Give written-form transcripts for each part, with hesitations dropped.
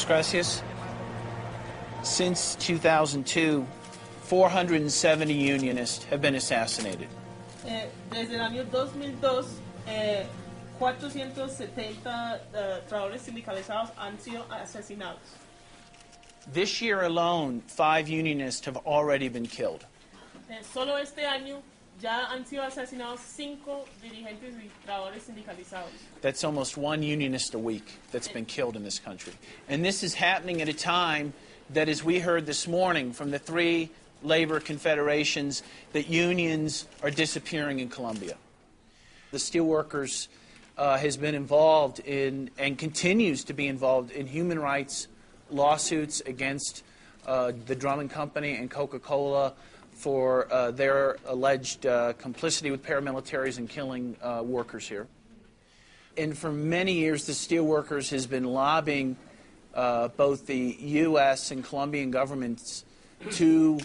gracias. Since 2002, 470 unionists have been assassinated. Desde el año 2002, 470 trabajadores sindicalizados han sido asesinados. This year alone, 5 unionists have already been killed. Solo este año ya han sido asesinados 5 dirigentes y trabajadores sindicalizados. That's almost 1 unionist a week that's been killed in this country. And this is happening at a time that, as we heard this morning from the 3 labor confederations, that unions are disappearing in Colombia. The steelworkers has been involved in and continues to be involved in human rights lawsuits against the Drummond Company and Coca-Cola for their alleged complicity with paramilitaries in killing workers here. And for many years, the steelworkers has been lobbying both the U.S. and Colombian governments to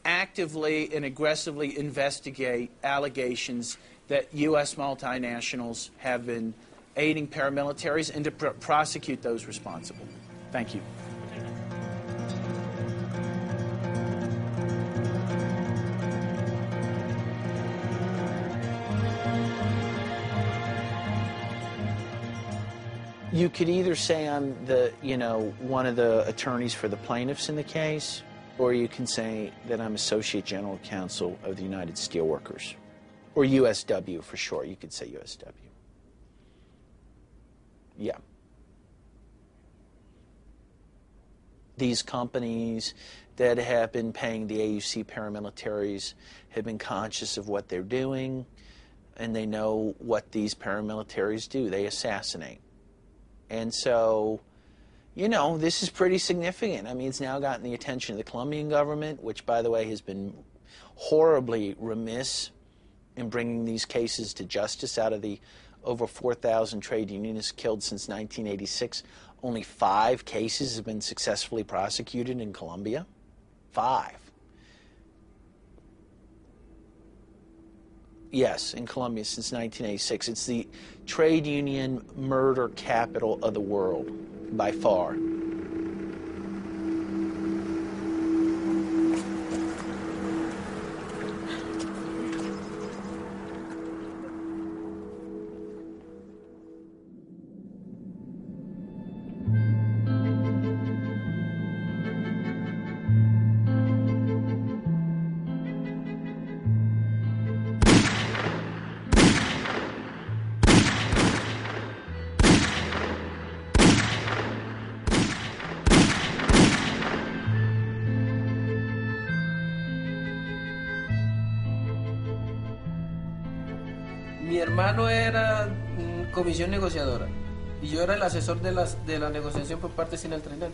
actively and aggressively investigate allegations that U.S. multinationals have been aiding paramilitaries and to prosecute those responsible. Thank you. You could either say I'm the, one of the attorneys for the plaintiffs in the case, or you can say that I'm Associate General Counsel of the United Steelworkers, or USW for short. You could say USW. Yeah. These companies that have been paying the AUC paramilitaries have been conscious of what they're doing, and they know what these paramilitaries do. They assassinate. And so, this is pretty significant. I mean, it's now gotten the attention of the Colombian government, which, by the way, has been horribly remiss in bringing these cases to justice. Out of the over 4,000 trade unionists killed since 1986, only 5 cases have been successfully prosecuted in Colombia. 5. Yes, in Colombia since 1986. It's the trade union murder capital of the world, by far. Mi hermano era comisión negociadora y yo era el asesor de la negociación por parte sin el trinel.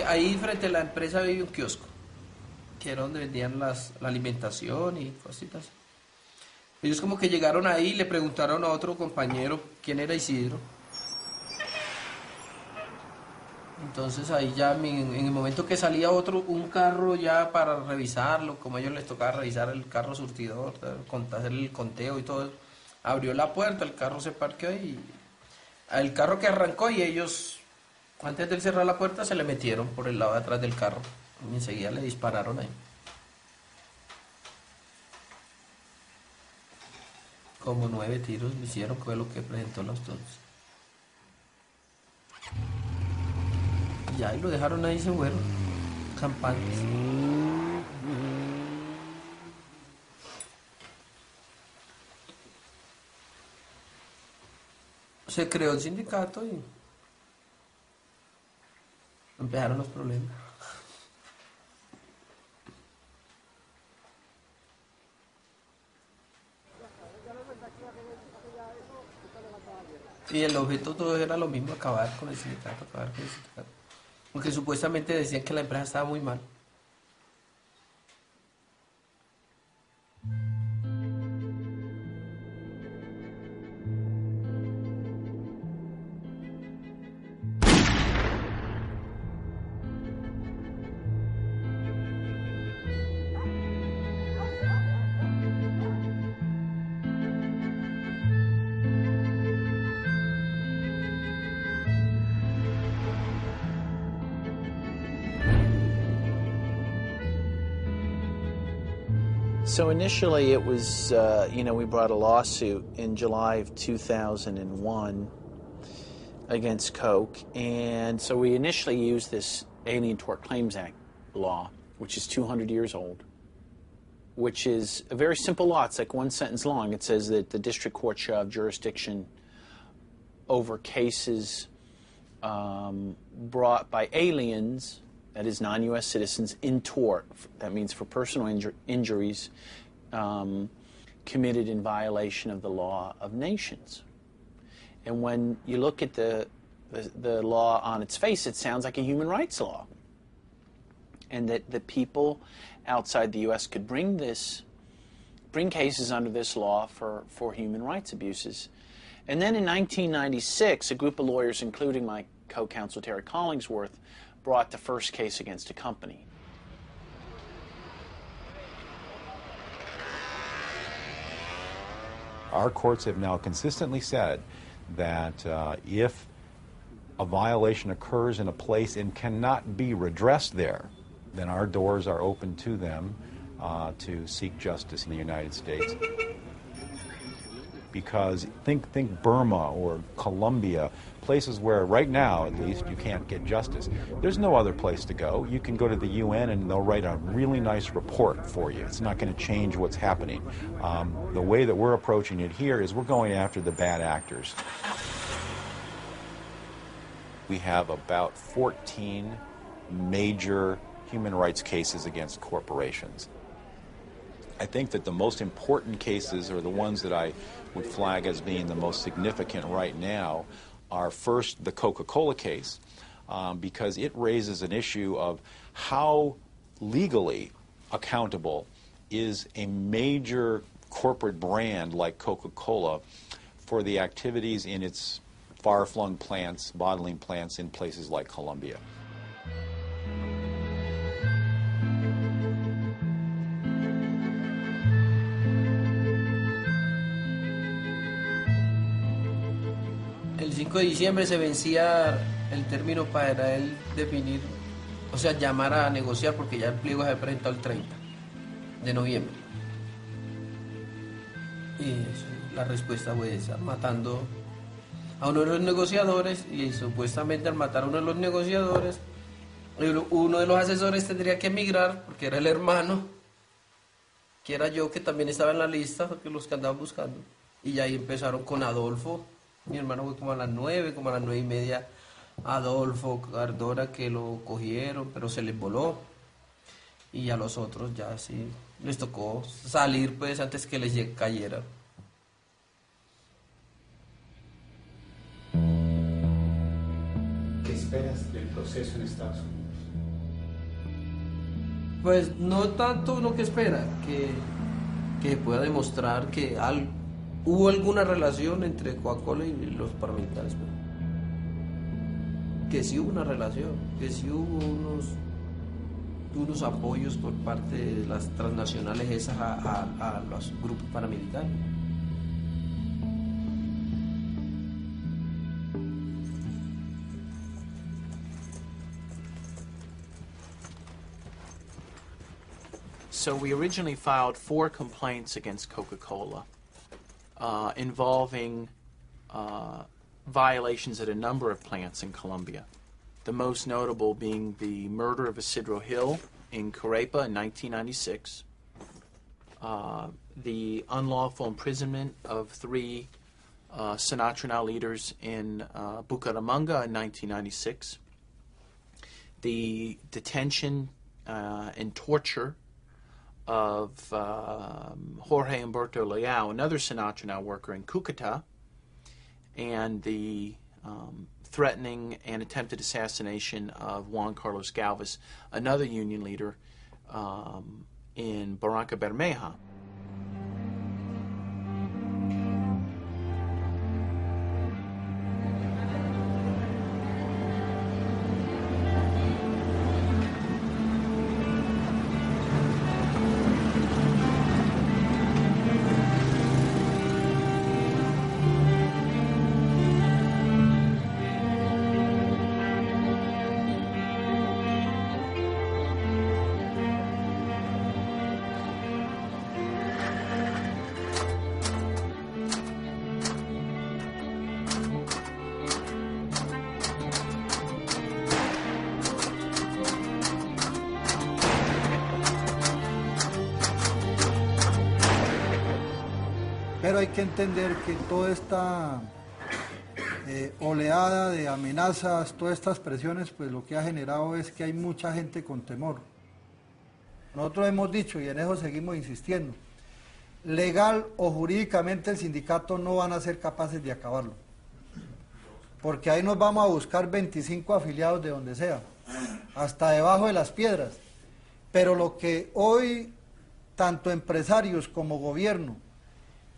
Ahí frente a la empresa había un kiosco, que era donde vendían la alimentación y cositas. Ellos como que llegaron ahí y le preguntaron a otro compañero quién era Isidro. Entonces ahí ya en el momento que salía un carro ya para revisarlo, como a ellos les tocaba revisar el carro surtidor, hacer el conteo y todo, abrió la puerta, el carro se parqueó y el carro que arrancó y ellos, antes de cerrar la puerta, se le metieron por el lado de atrás del carro y enseguida le dispararon ahí. Como 9 tiros le hicieron, que fue lo que presentó los dos. Y ahí lo dejaron ahí, se fueron, campantes. Se creó el sindicato y empezaron los problemas. Y el objeto todo era lo mismo, acabar con el sindicato. Porque supuestamente decían que la empresa estaba muy mal. So initially it was, we brought a lawsuit in July of 2001 against Coke. And so we initially used this Alien Tort Claims Act law, which is 200 years old, which is a very simple law. It's like one sentence long. It says that the district court shall have jurisdiction over cases brought by aliens, that is non-U.S. citizens, in tort. That means for personal injuries committed in violation of the law of nations. And when you look at the law on its face, it sounds like a human rights law. And that the people outside the U.S. could bring cases under this law for human rights abuses. And then in 1996, a group of lawyers, including my co-counsel Terry Collingsworth, brought the first case against a company. Our courts have now consistently said that if a violation occurs in a place and cannot be redressed there, then our doors are open to them to seek justice in the United States. Because think Burma or Colombia, places where right now at least you can't get justice. There's no other place to go. You can go to the UN and they'll write a really nice report for you. It's not going to change what's happening. The way that we're approaching it here is we're going after the bad actors. We have about 14 major human rights cases against corporations. I think that the most important cases, or the ones that I would flag as being the most significant right now, are first the Coca-Cola case, because it raises an issue of how legally accountable is a major corporate brand like Coca-Cola for the activities in its far-flung plants, bottling plants in places like Colombia. El 5 de diciembre se vencía el término para él definir, o sea, llamar a negociar, porque ya el pliego se había presentado el 30 de noviembre. Y la respuesta fue esa, matando a uno de los negociadores, y supuestamente al matar a uno de los negociadores, uno de los asesores tendría que emigrar, porque era el hermano, que era yo, que también estaba en la lista, porque los que andaban buscando. Y ya ahí empezaron con Adolfo. Mi hermano fue como a las 9, como a las 9:30, Adolfo, Cardona, que lo cogieron, pero se les voló. Y a los otros ya sí, les tocó salir pues antes que les cayera. ¿Qué esperas del proceso en Estados Unidos? Pues no tanto uno que espera, que pueda demostrar que hubo alguna relación entre Coca-Cola y los paramilitares. Que sí hubo una relación, que sí hubo unos apoyos por parte de las transnacionales esas a los grupos paramilitares. So we originally filed 4 complaints against Coca-Cola involving violations at a number of plants in Colombia. The most notable being the murder of Isidro Hill in Carepa in 1996, the unlawful imprisonment of 3 Sinatra leaders in Bucaramanga in 1996, the detention and torture of Jorge Humberto Leal, another Sinatra worker in Cúcuta, and the threatening and attempted assassination of Juan Carlos Galvez, another union leader in Barranca Bermeja. que entender que toda esta oleada de amenazas, todas estas presiones, pues lo que ha generado es que hay mucha gente con temor. Nosotros hemos dicho, y en eso seguimos insistiendo, legal o jurídicamente el sindicato no van a ser capaces de acabarlo, porque ahí nos vamos a buscar 25 afiliados de donde sea, hasta debajo de las piedras, pero lo que hoy tanto empresarios como gobierno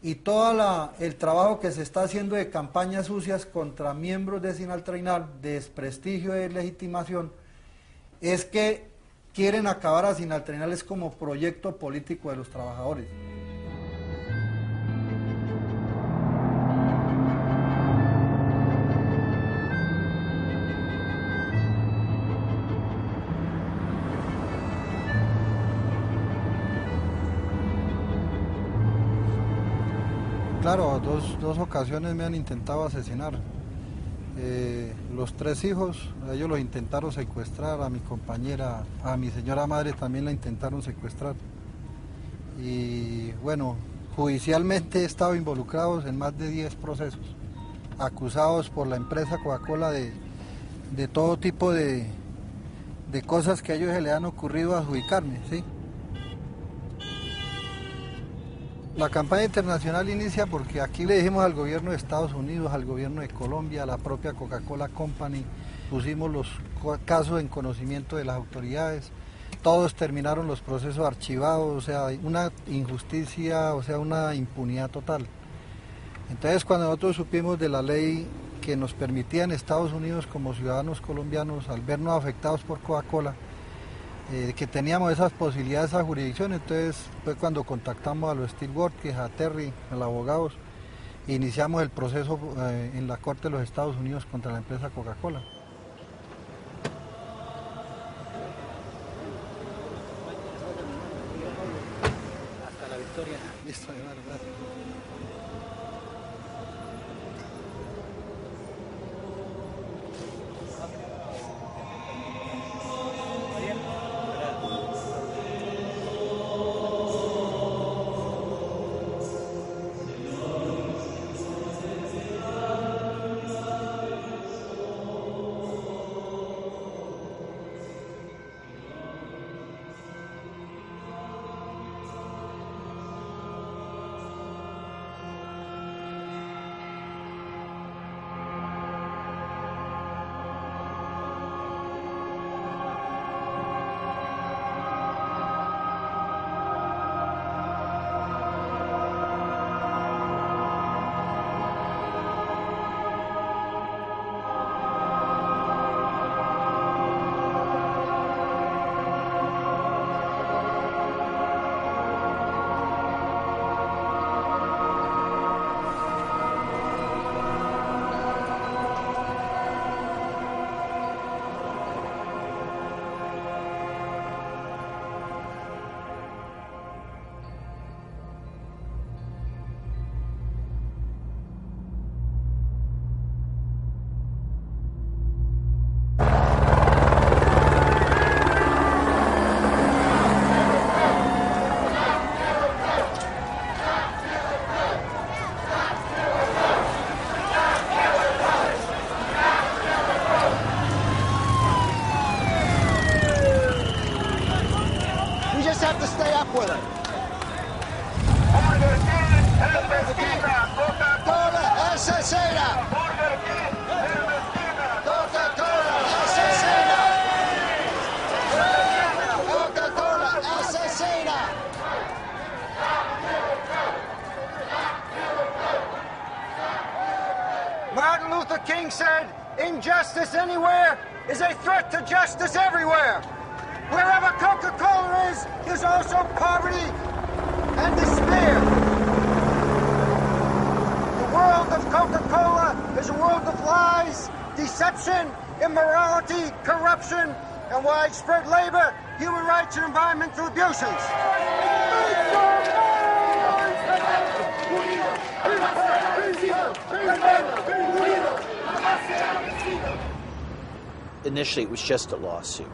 y todo el trabajo que se está haciendo de campañas sucias contra miembros de Sinaltrainal, de desprestigio, de legitimación, es que quieren acabar a Sinaltrainal es como proyecto político de los trabajadores. Claro, dos ocasiones me han intentado asesinar. Los 3 hijos, ellos los intentaron secuestrar, a mi compañera, a mi señora madre también la intentaron secuestrar. Y bueno, judicialmente he estado involucrados en más de 10 procesos, acusados por la empresa Coca-Cola de todo tipo de cosas que a ellos se les han ocurrido adjudicarme, ¿sí? La campaña internacional inicia porque aquí le dijimos al gobierno de Estados Unidos, al gobierno de Colombia, a la propia Coca-Cola Company, pusimos los casos en conocimiento de las autoridades, todos terminaron los procesos archivados, o sea, una injusticia, o sea, una impunidad total. Entonces, cuando nosotros supimos de la ley que nos permitía en Estados Unidos como ciudadanos colombianos, al vernos afectados por Coca-Cola, que teníamos esas posibilidades, esa jurisdicción, entonces fue cuando contactamos a los Steelworkers, a Terry, a los abogados, e iniciamos el proceso en la Corte de los Estados Unidos contra la empresa Coca-Cola. Hasta la victoria. Listo, hermano, gracias. Coca-Cola asesina. Coca-Cola asesina. Coca-Cola asesina. Martin Luther King said, "Injustice anywhere is a threat to justice everywhere." Wherever Coca-Cola is, there's also poverty and despair. The world of Coca-Cola is a world of lies, deception, immorality, corruption, and widespread labor, human rights, and environmental abuses. Initially, it was just a lawsuit.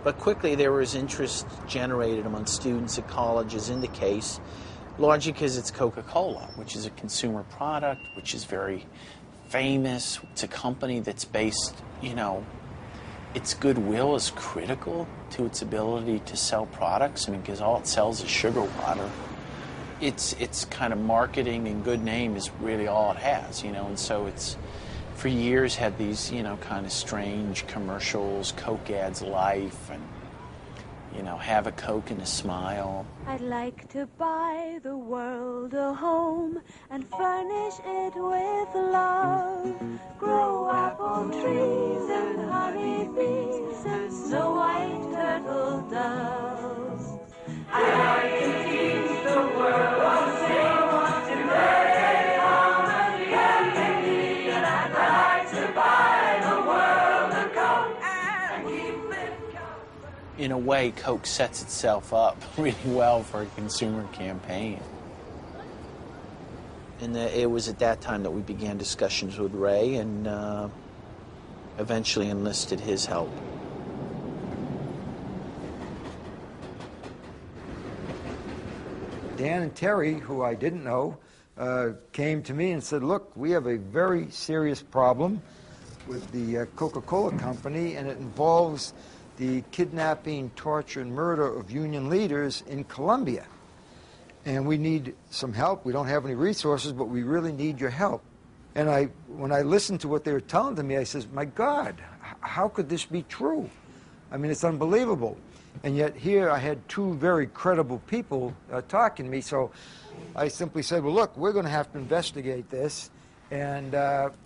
But quickly, there was interest generated among students at colleges in the case. largely because it's Coca-Cola, which is a consumer product, which is very famous. It's a company that's based, you know, its goodwill is critical to its ability to sell products. I mean, because all it sells is sugar water. It's kind of marketing and good name is really all it has, you know, and so it's for years had these, you know, kind of strange commercials, Coke adds life, and, you know, have a Coke and a smile. I'd like to buy the world a home and furnish it with love. Grow apple trees and honey bees and snow white turtle doves. I'd like to teach the world one thing today. Harmony and dignity, and I'd like to buy the world a Coke and keep it coming. In a way, Coke sets itself up really well for a consumer campaign. And it was at that time that we began discussions with Ray and eventually enlisted his help. Dan and Terry, who I didn't know, came to me and said, look, we have a very serious problem with the Coca-Cola company, and it involves the kidnapping, torture, and murder of union leaders in Colombia. And we need some help. We don't have any resources, but we really need your help. And when I listened to what they were telling to me, I says, my God, how could this be true? I mean, it's unbelievable. And yet here I had two very credible people talking to me, so I simply said, well, look, we're going to have to investigate this, and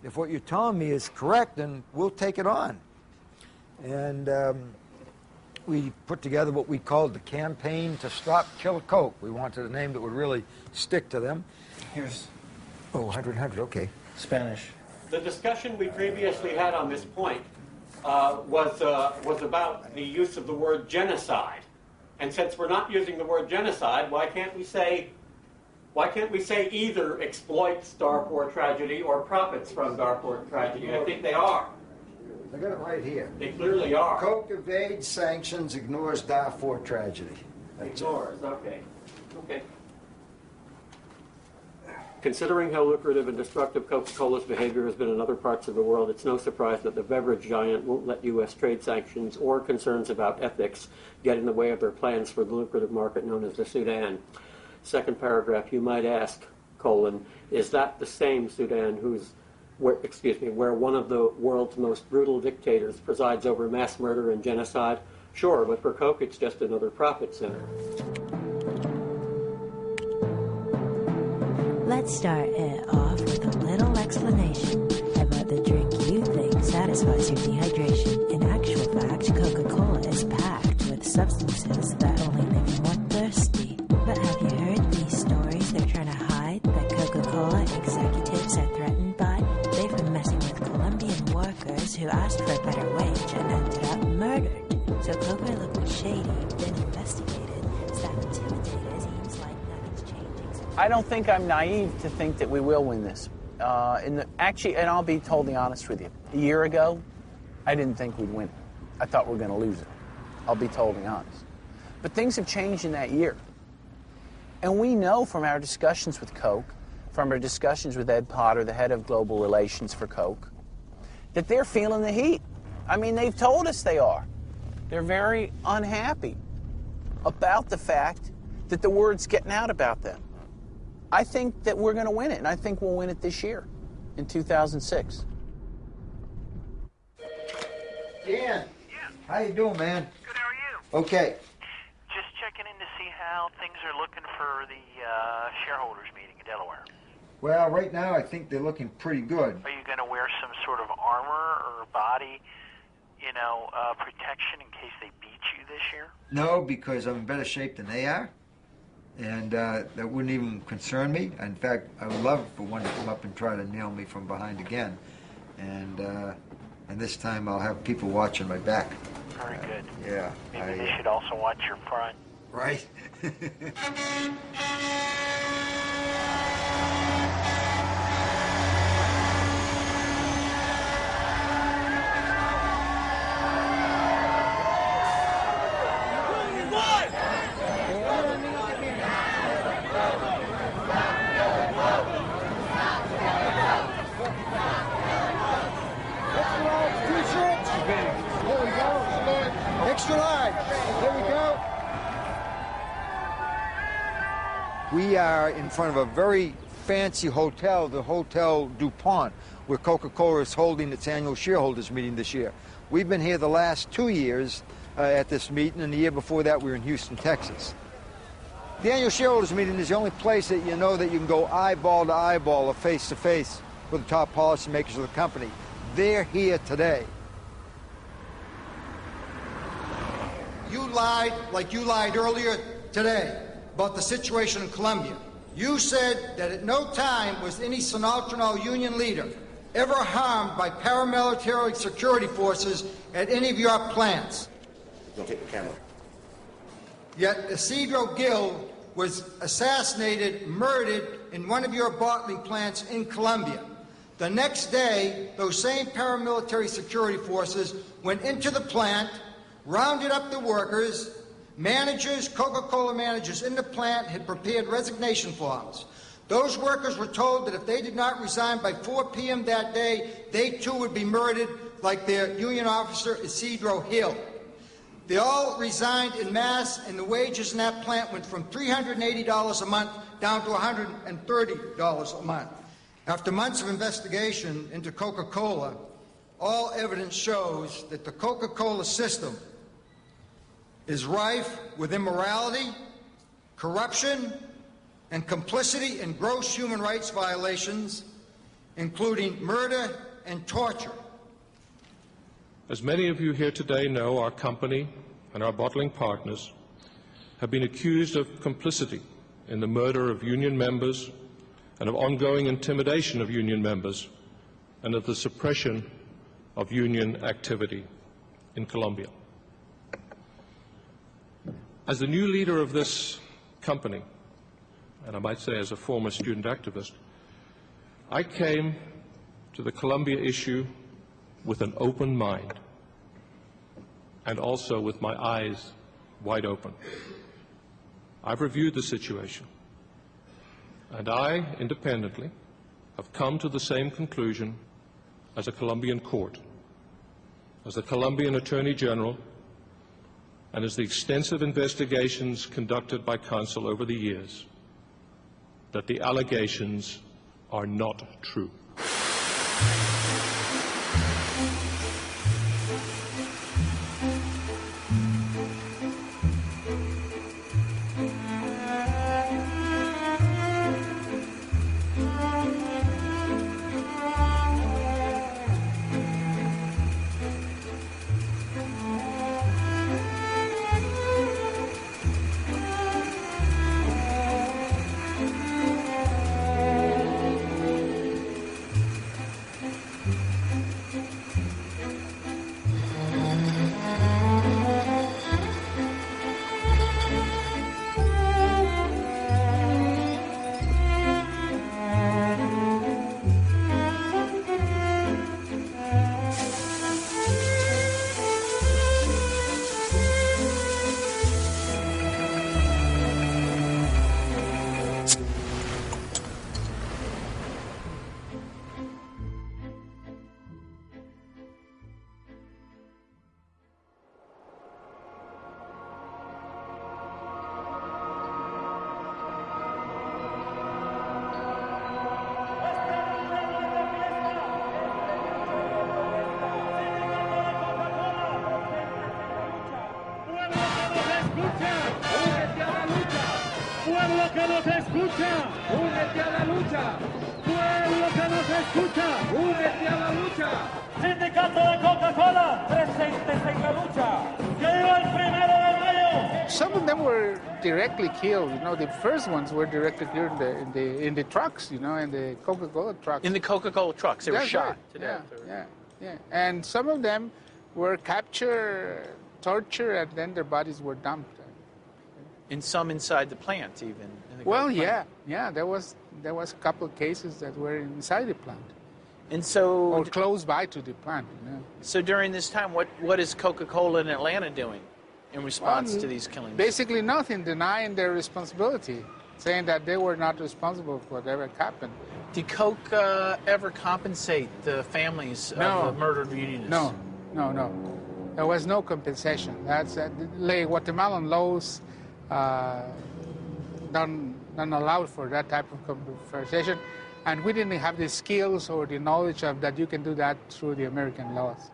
if what you're telling me is correct, then we'll take it on. And we put together what we called the Campaign to Stop Kill Coke. We wanted a name that would really stick to them. Here's 100, okay. Spanish. The discussion we previously had on this point was about the use of the word genocide. And since we're not using the word genocide, why can't we say either exploits Darfur tragedy or profits from Darfur tragedy? I think they are. I got it right here. They clearly are. Coke evades sanctions, ignores Darfur tragedy. Ignores, okay. Okay. Considering how lucrative and destructive Coca-Cola's behavior has been in other parts of the world, it's no surprise that the beverage giant won't let U.S. trade sanctions or concerns about ethics get in the way of their plans for the lucrative market known as the Sudan. Second paragraph, you might ask, is that the same Sudan where one of the world's most brutal dictators presides over mass murder and genocide? Sure, but for Coke, it's just another profit center. Let's start it off with a little explanation about the drink you think satisfies your dehydration. In actual fact, Coca-Cola is packed with substances that only make you more thirsty. But have you heard these stories they're trying to hide that Coca-Cola executives are threatened by? They've been messing with Colombian workers who asked for a better wage and ended up murdered. So Coca looking shady, been investigated, staff intimidated, seems like nothing's changing. I don't think I'm naive to think that we will win this. Actually, and I'll be totally honest with you, a year ago, I didn't think we'd win it. I thought we were going to lose it. I'll be totally honest. But things have changed in that year. And we know from our discussions with Coke, from our discussions with Ed Potter, the head of global relations for Coke, that they're feeling the heat. I mean, they've told us they are. They're very unhappy about the fact that the word's getting out about them. I think that we're going to win it, and I think we'll win it this year, in 2006. Dan. Yeah. How you doing, man? Good, how are you? Okay. Just checking in to see how things are looking for the shareholders meeting in Delaware. Well, right now I think they're looking pretty good. Are you going to wear some sort of armor or body, protection in case they beat you this year? No, because I'm in better shape than they are. And that wouldn't even concern me. In fact, I would love for one to come up and try to nail me from behind again. And this time I'll have people watching my back. Very good. Yeah. Maybe they should also watch your front. Right. We are in front of a very fancy hotel, the Hotel DuPont, where Coca-Cola is holding its annual shareholders meeting this year. We've been here the last 2 years at this meeting, and the year before that we were in Houston, Texas. The annual shareholders meeting is the only place that you know that you can go eyeball to eyeball or face to face with the top policymakers of the company. They're here today. You lied like you lied earlier today about the situation in Colombia. You said that at no time was any Sinaltranol union leader ever harmed by paramilitary security forces at any of your plants. Don't take the camera. Yet Isidro Gil was assassinated, murdered in one of your bottling plants in Colombia. The next day, those same paramilitary security forces went into the plant, rounded up the workers. Managers, Coca-Cola managers in the plant had prepared resignation forms. Those workers were told that if they did not resign by 4 p.m. that day, they too would be murdered like their union officer, Isidro Hill. They all resigned en masse, and the wages in that plant went from $380 a month down to $130 a month. After months of investigation into Coca-Cola, all evidence shows that the Coca-Cola system is rife with immorality, corruption, and complicity in gross human rights violations, including murder and torture. As many of you here today know, our company and our bottling partners have been accused of complicity in the murder of union members and of ongoing intimidation of union members and of the suppression of union activity in Colombia. As the new leader of this company, and I might say as a former student activist, I came to the Colombia issue with an open mind and also with my eyes wide open. I've reviewed the situation, and I, independently, have come to the same conclusion as a Colombian court, as the Colombian Attorney General, and as the extensive investigations conducted by counsel over the years, that the allegations are not true. Pueblo que nos escucha, únete a la lucha. Pueblo que nos escucha, únete a la lucha. Sindicato de Coca-Cola, presentes en la lucha. ¡Que viva el 1 de mayo! Some of them were directly killed. You know, the first ones were directly killed in the trucks. You know, in the Coca-Cola trucks. In the Coca-Cola trucks, they were shot right. to death. Yeah. And some of them were captured, tortured, and then their bodies were dumped. And some inside the plant, even. Well, yeah. There was a couple of cases that were inside the plant. And so, or close by to the plant. You know. So during this time, what is Coca-Cola in Atlanta doing in response to these killings? Basically nothing, denying their responsibility, saying that they were not responsible for whatever happened. Did Coke ever compensate the families of the murdered unionists? No. There was no compensation. That's Guatemalan laws don't allow for that type of conversation. And we didn't have the skills or the knowledge of that you can do that through the American laws.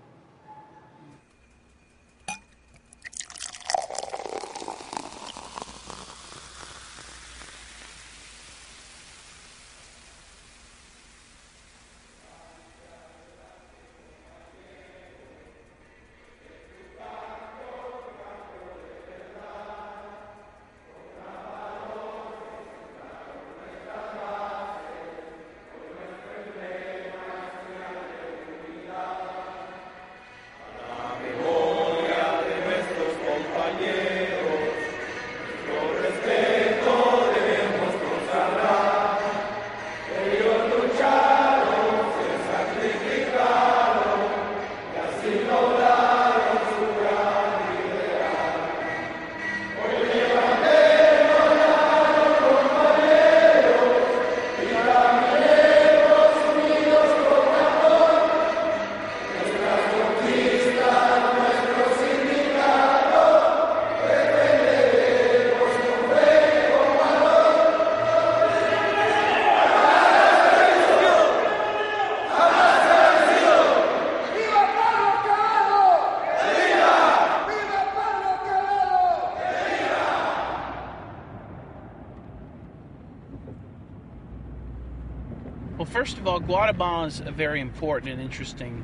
Well, first of all, Guatemala is a very important and interesting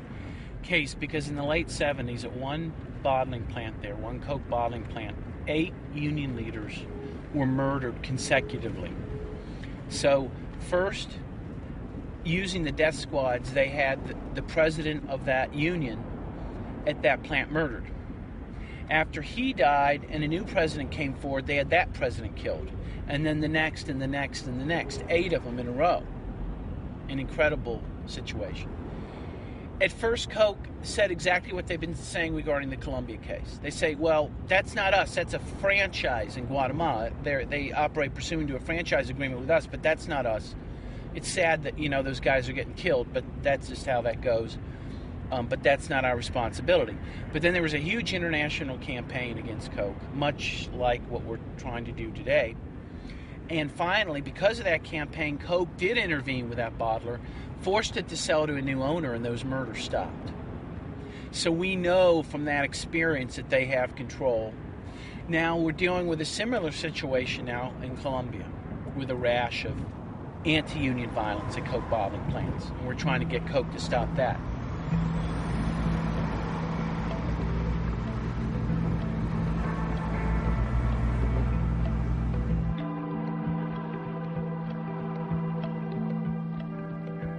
case because in the late 70s, at one bottling plant there, one Coke bottling plant, 8 union leaders were murdered consecutively. So first, using the death squads, they had the president of that union at that plant murdered. After he died and a new president came forward, they had that president killed. And then the next and the next and the next, 8 of them in a row. An incredible situation. At first, Coke said exactly what they've been saying regarding the Colombia case. They say, well, that's not us. That's a franchise in Guatemala. They operate pursuant to a franchise agreement with us, but that's not us. It's sad that, those guys are getting killed, but that's just how that goes. But that's not our responsibility. But then there was a huge international campaign against Coke, much like what we're trying to do today. And finally, because of that campaign, Coke did intervene with that bottler, forced it to sell to a new owner, and those murders stopped. So we know from that experience that they have control. Now we're dealing with a similar situation now in Colombia with a rash of anti-union violence at Coke bottling plants. And we're trying to get Coke to stop that.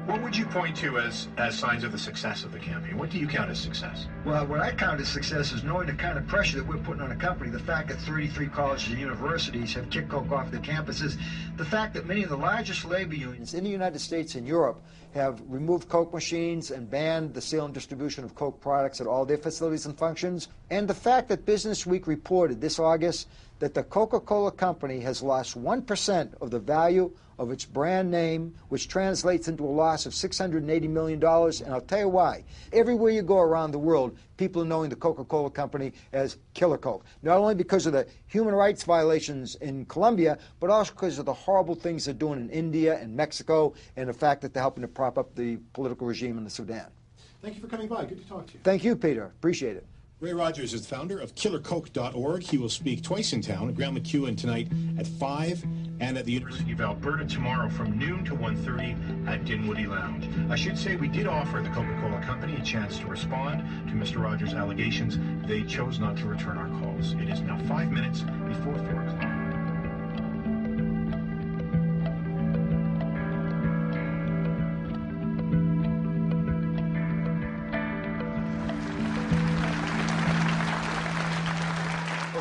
What would you point to as signs of the success of the campaign? What do you count as success? Well, what I count as success is knowing the kind of pressure that we're putting on a company, the fact that 33 colleges and universities have kicked Coke off their campuses, the fact that many of the largest labor unions in the United States and Europe have removed Coke machines and banned the sale and distribution of Coke products at all their facilities and functions, and the fact that Business Week reported this August that the Coca-Cola company has lost 1% of the value of its brand name, which translates into a loss of $680 million. And I'll tell you why. Everywhere you go around the world, people are knowing the Coca-Cola company as Killer Coke. Not only because of the human rights violations in Colombia, but also because of the horrible things they're doing in India and Mexico, and the fact that they're helping to prop up the political regime in the Sudan. Thank you for coming by. Good to talk to you. Thank you, Peter. Appreciate it. Ray Rogers is the founder of KillerCoke.org. He will speak twice in town at Grand McEwen tonight at 5 and at the University of Alberta tomorrow from noon to 1:30 at Dinwoody Lounge. I should say we did offer the Coca-Cola Company a chance to respond to Mr. Rogers' allegations. They chose not to return our calls. It is now 5 minutes before 4 o'clock.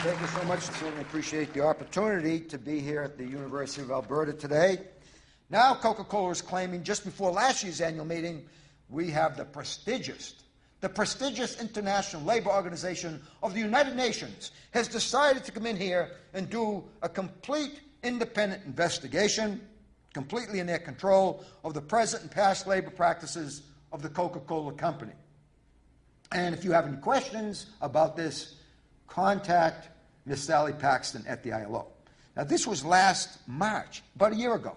Thank you so much. I certainly appreciate the opportunity to be here at the University of Alberta today. Now Coca-Cola is claiming just before last year's annual meeting, we have the prestigious International Labor Organization of the United Nations has decided to come in here and do a complete independent investigation, completely in their control, of the present and past labor practices of the Coca-Cola Company. And if you have any questions about this, contact Miss Sally Paxton at the ILO. Now, this was last March, about a year ago.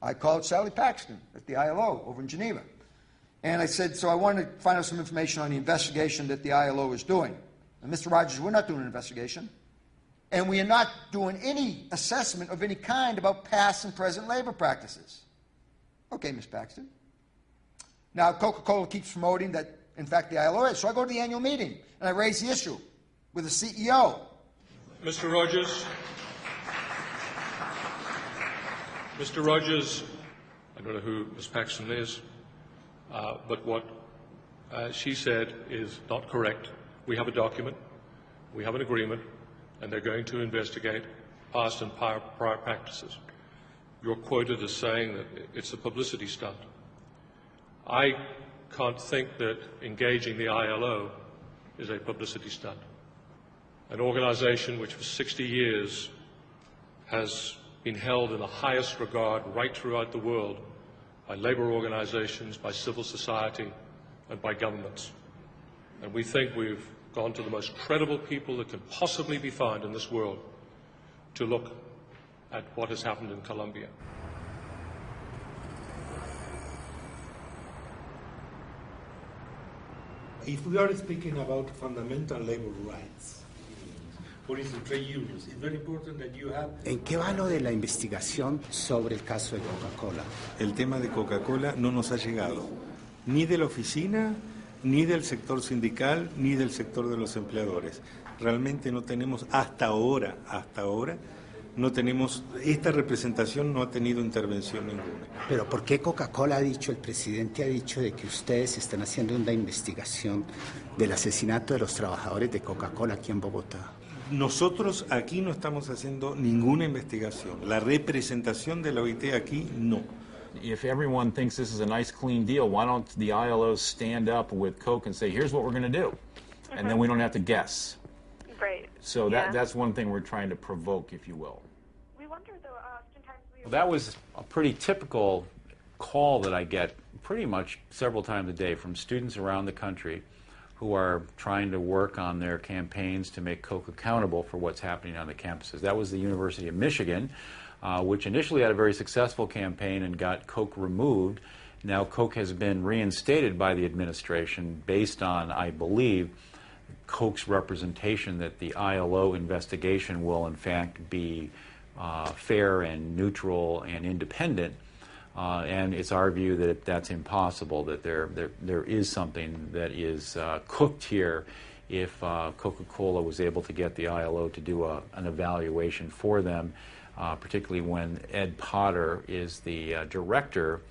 I called Sally Paxton at the ILO over in Geneva. And I said, so I wanted to find out some information on the investigation that the ILO is doing. And Mr. Rogers, we're not doing an investigation. And we are not doing any assessment of any kind about past and present labor practices. Okay, Ms. Paxton. Now, Coca-Cola keeps promoting that, in fact, the ILO is. So I go to the annual meeting, and I raise the issue with the CEO. Mr. Rogers, I don't know who Ms. Paxton is, but what she said is not correct. We have a document, we have an agreement, and they're going to investigate past and prior practices. You're quoted as saying that it's a publicity stunt. I can't think that engaging the ILO is a publicity stunt. An organization which for 60 years has been held in the highest regard right throughout the world by labor organizations, by civil society, and by governments. And we think we've gone to the most credible people that can possibly be found in this world to look at what has happened in Colombia. If we are speaking about fundamental labor rights, for instance, trade unions, it's very important that you have... ¿En qué va lo de la investigación sobre el caso de Coca-Cola? El tema de Coca-Cola no nos ha llegado, ni de la oficina, ni del sector sindical, ni del sector de los empleadores. Realmente no tenemos, hasta ahora, no tenemos, esta representación no ha tenido intervención ninguna. Pero ¿por qué Coca-Cola ha dicho, el presidente ha dicho de que ustedes están haciendo una investigación del asesinato de los trabajadores de Coca-Cola aquí en Bogotá? Nosotros aquí no estamos haciendo ninguna investigación. La representación de la OIT aquí no. If everyone thinks this is a nice, clean deal, why don't the ILO stand up with Coke and say, here's what we're going to do? And then we don't have to guess. Right. So that's one thing we're trying to provoke, if you will. We wonder, though, oftentimes Well, that was a pretty typical call that I get pretty much several times a day from students around the country who are trying to work on their campaigns to make Coke accountable for what's happening on the campuses. That was the University of Michigan, which initially had a very successful campaign and got Coke removed. Now Coke has been reinstated by the administration based on, I believe, Coke's representation that the ILO investigation will in fact be fair and neutral and independent. And it's our view that that's impossible, that there is something that is cooked here if Coca-Cola was able to get the ILO to do an evaluation for them, particularly when Ed Potter is the director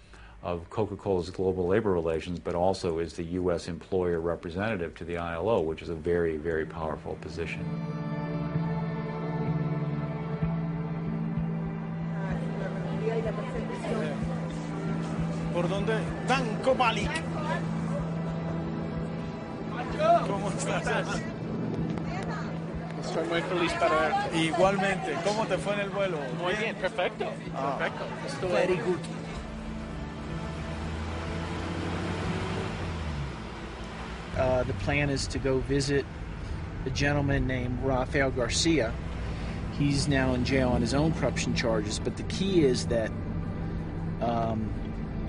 of Coca-Cola's global labor relations, but also is the U.S. employer representative to the ILO, which is a very, very powerful position. ¿Por dónde? Danko Malik. ¿Cómo estás? Estoy muy feliz para verte. Igualmente. ¿Cómo te fue en el vuelo? Muy bien, perfecto. Perfecto. Estuve... Very good. The plan is to go visit a gentleman named Rafael Garcia. He's now in jail on his own corruption charges, but the key is that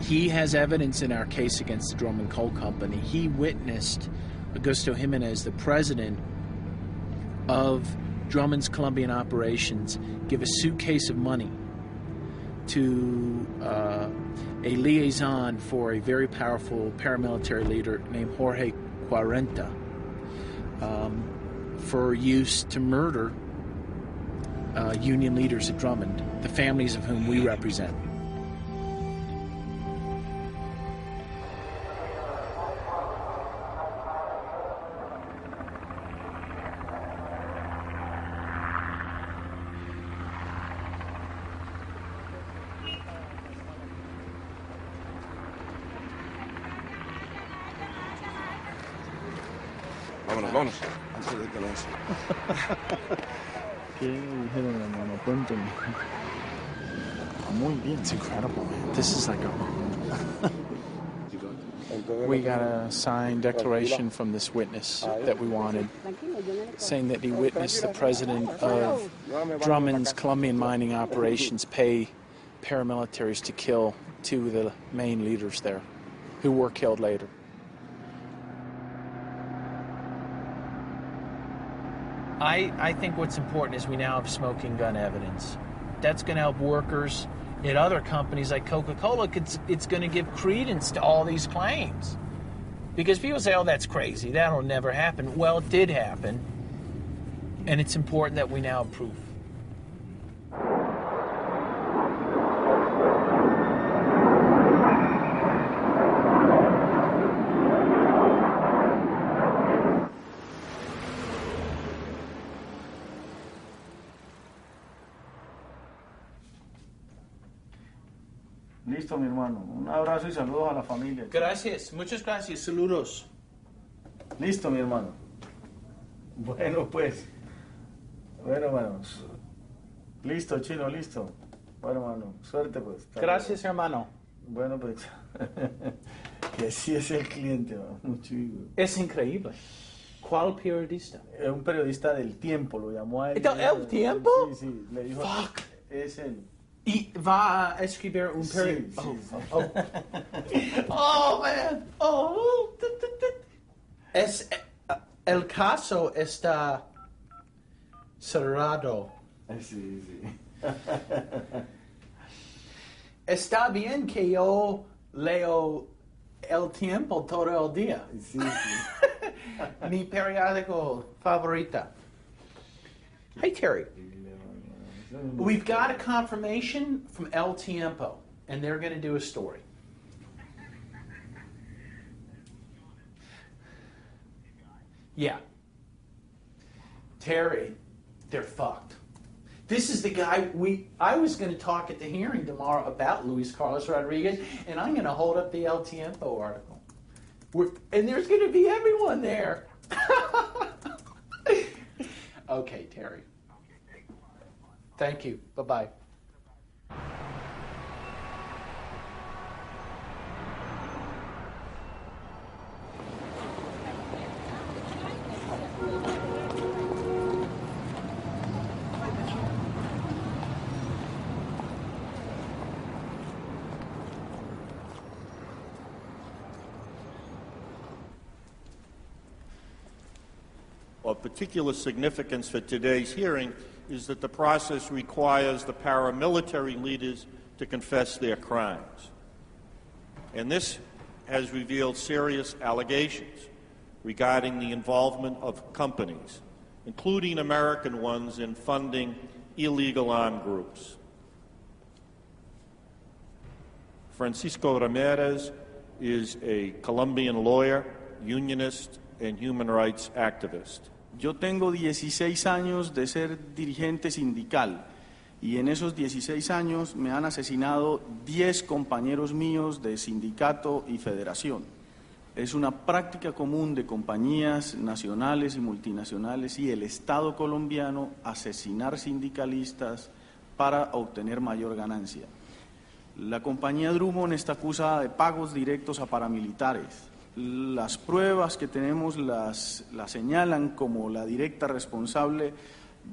he has evidence in our case against the Drummond Coal Company. He witnessed Augusto Jimenez, the president of Drummond's Colombian operations, give a suitcase of money to a liaison for a very powerful paramilitary leader named Jorge Quarenta for use to murder union leaders at Drummond, the families of whom we represent. Vámonos. Antes de que lo hace. ¿Qué dijeron, hermano? Cuéntame. Muy bien. It's incredible, man. This is like a... We got a signed declaration from this witness that we wanted, saying that he witnessed the president of Drummond's Colombian mining operations pay paramilitaries to kill two of the main leaders there, who were killed later. I think what's important is we now have smoking gun evidence. That's going to help workers at other companies like Coca-Cola. It's going to give credence to all these claims. Because people say, oh, that's crazy. That'll never happen. Well, it did happen. And it's important that we now have proof. Listo, mi hermano. Un abrazo y saludos a la familia. Gracias. Muchas gracias. Saludos. Listo, mi hermano. Bueno, pues. Bueno, hermanos. Listo, Chino, listo. Bueno, hermano. Suerte, pues. Gracias, hermano. Bueno, pues. Que sí es el cliente, ¿no? Mucho. Es increíble. ¿Cuál periodista? Un periodista del Tiempo, lo llamó a él. ¿El Tiempo? Sí, sí. Le dijo. Fuck. Es él. Y va a escribir un periódico. Oh, man. Oh. El caso está cerrado. Sí, sí. Está bien que yo leo El Tiempo todo el día. Sí, sí. Mi periódico favorita. Hey, Terry. We've got a confirmation from El Tiempo, and they're going to do a story. Yeah. Terry, they're fucked. This is the guy I was going to talk at the hearing tomorrow about Luis Carlos Rodriguez, and I'm going to hold up the El Tiempo article. And there's going to be everyone there. Okay, Terry. Thank you. Bye-bye. Of particular significance for today's hearing is that the process requires the paramilitary leaders to confess their crimes. And this has revealed serious allegations regarding the involvement of companies, including American ones, in funding illegal armed groups. Francisco Ramirez is a Colombian lawyer, unionist, and human rights activist. Yo tengo 16 años de ser dirigente sindical y en esos 16 años me han asesinado 10 compañeros míos de sindicato y federación. Es una práctica común de compañías nacionales y multinacionales y el Estado colombiano asesinar sindicalistas para obtener mayor ganancia. La compañía Drummond está acusada de pagos directos a paramilitares. Las pruebas que tenemos la señalan como la directa responsable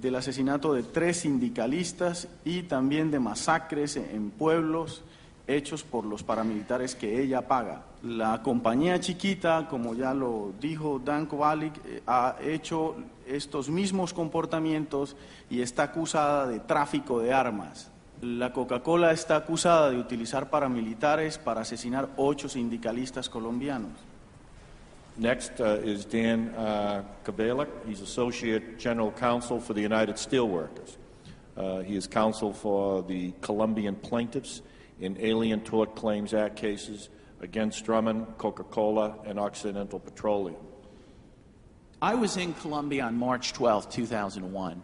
del asesinato de 3 sindicalistas y también de masacres en pueblos hechos por los paramilitares que ella paga. La compañía chiquita, como ya lo dijo Dan Kowalik, ha hecho estos mismos comportamientos y está acusada de tráfico de armas. La Coca-Cola está acusada de utilizar paramilitares para asesinar 8 sindicalistas colombianos. Next is Dan Kabalik. He's Associate General Counsel for the United Steelworkers. He is counsel for the Colombian plaintiffs in Alien Tort Claims Act cases against Drummond, Coca-Cola, and Occidental Petroleum. I was in Colombia on March 12, 2001,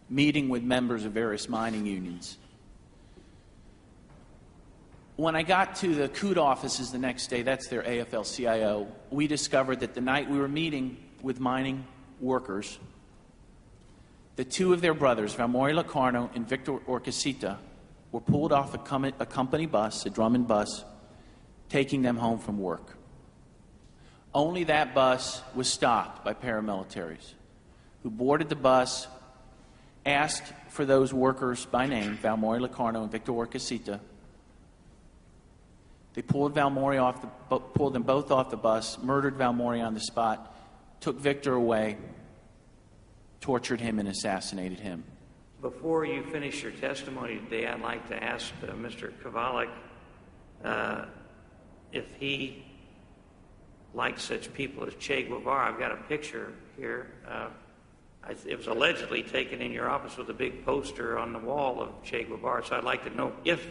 meeting with members of various mining unions. When I got to the CUT offices the next day, that's their AFL-CIO, we discovered that the night we were meeting with mining workers, the 2 of their brothers, Valmori Locarno and Victor Orcasita, were pulled off a company bus, a Drummond bus, taking them home from work. Only that bus was stopped by paramilitaries who boarded the bus, asked for those workers by name, Valmori Locarno and Victor Orcasita. They pulled them both off the bus, murdered Valmori on the spot, took Victor away, tortured him, and assassinated him. Before you finish your testimony today, I'd like to ask Mr. Kovalik if he likes such people as Che Guevara. I've got a picture here. It was allegedly taken in your office with a big poster on the wall of Che Guevara. So I'd like to know if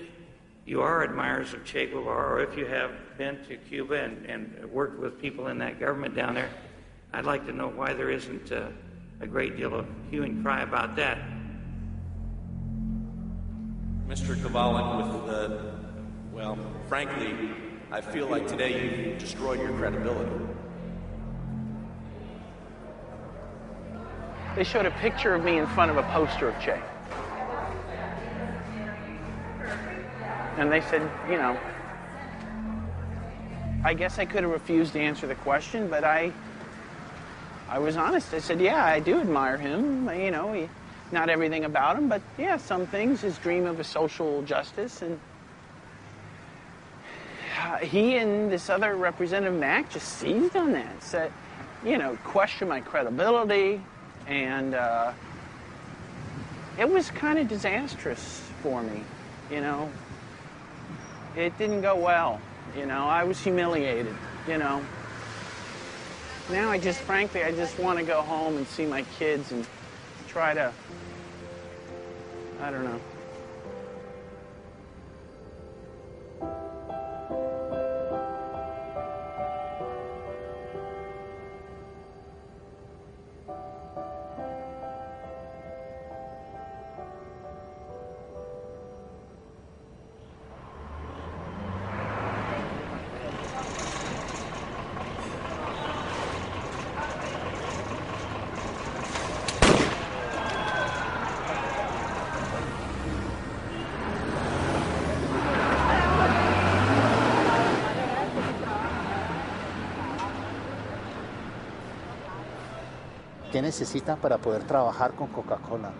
you are admirers of Che Guevara, or if you have been to Cuba and worked with people in that government down there. I'd like to know why there isn't a great deal of hue and cry about that. Mr. Kovalik, well, frankly, I feel like today you've destroyed your credibility. They showed a picture of me in front of a poster of Che. And they said, you know, I guess I could have refused to answer the question, but I was honest. I said, yeah, I do admire him. You know, not everything about him, but yeah, some things. His dream of a social justice. And he and this other Representative Mack just seized on that. Said, you know, questioned my credibility. And it was kind of disastrous for me, you know. It didn't go well, you know. I was humiliated, you know. Now I just, frankly, I just want to go home and see my kids and try to, I don't know. ¿Qué necesitan para poder trabajar con Coca-Cola?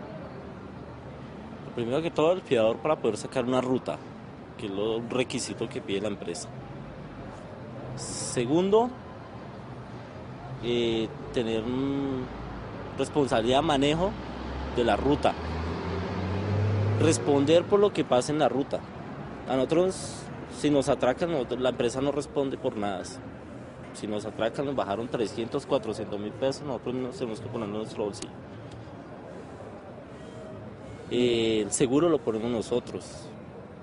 Primero que todo, el fiador para poder sacar una ruta, que es lo requisito que pide la empresa. Segundo, tener responsabilidad de manejo de la ruta. Responder por lo que pasa en la ruta. A nosotros, si nos atracan, la empresa no responde por nada. Si nos atracan, nos bajaron 300, 400 mil pesos, nosotros nos tenemos que poner en nuestro bolsillo. El seguro lo ponemos nosotros,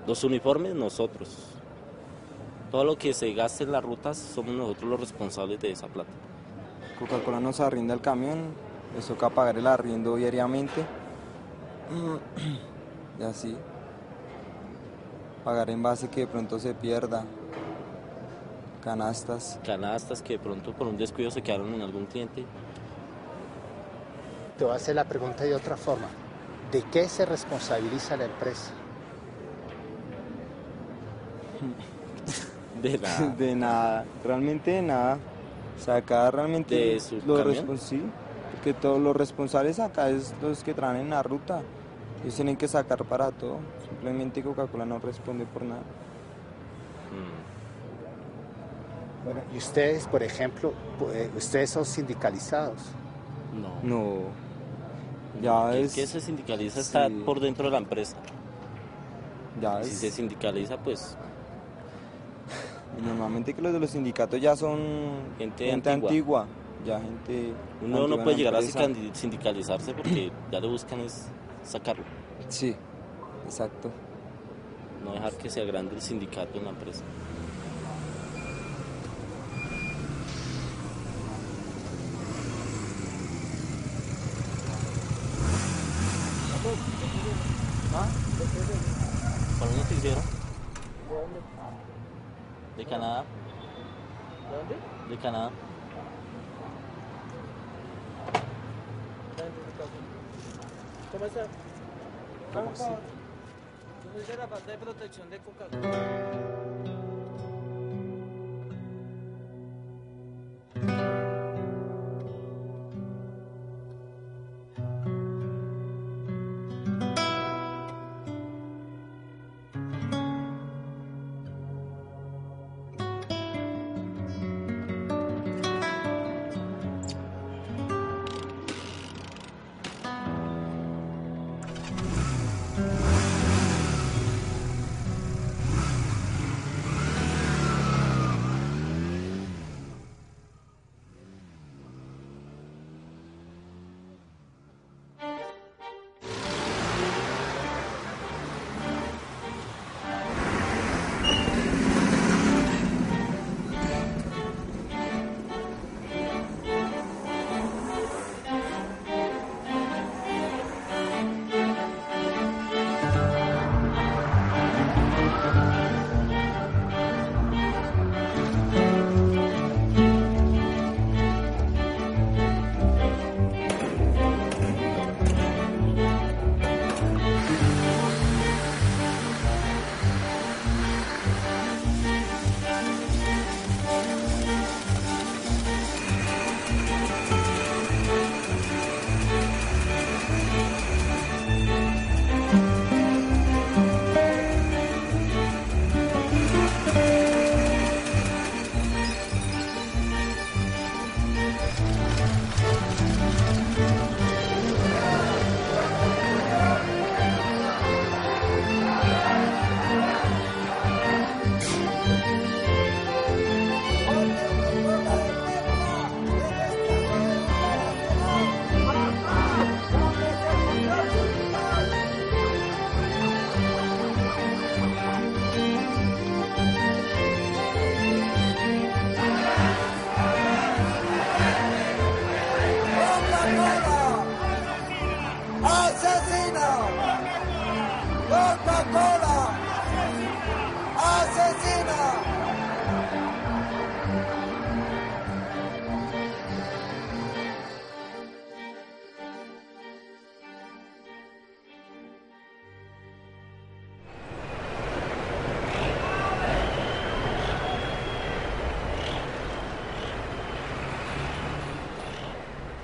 los uniformes nosotros. Todo lo que se gaste en las rutas somos nosotros los responsables de esa plata. Coca-Cola nos arrinda el camión, nos toca pagar el arriendo diariamente. Y así, pagar envase que de pronto se pierda. Canastas que de pronto por un descuido se quedaron en algún cliente. Te voy a hacer la pregunta de otra forma. ¿De qué se responsabiliza la empresa? De nada. De nada, realmente de nada. O sea, acá realmente ¿De su camión? Sí, porque todos los responsables acá es los que traen en la ruta. Ellos tienen que sacar para todo. Simplemente Coca-Cola no responde por nada. Bueno, y ustedes, por ejemplo, ustedes son sindicalizados. No. El que se sindicaliza está por dentro de la empresa. Si se sindicaliza, pues... Y normalmente que los de los sindicatos ya son gente antigua. Ya gente Uno no puede llegar a sindicalizarse porque ya le buscan es sacarlo. Sí, exacto. No dejar que se agrande el sindicato en la empresa. ¿Para un noticiero? ¿De dónde? De Canadá. ¿De dónde? De Canadá. ¿Cómo está? ¿Cómo así? ¿Cómo dice la falta de protección de Coca-Cola?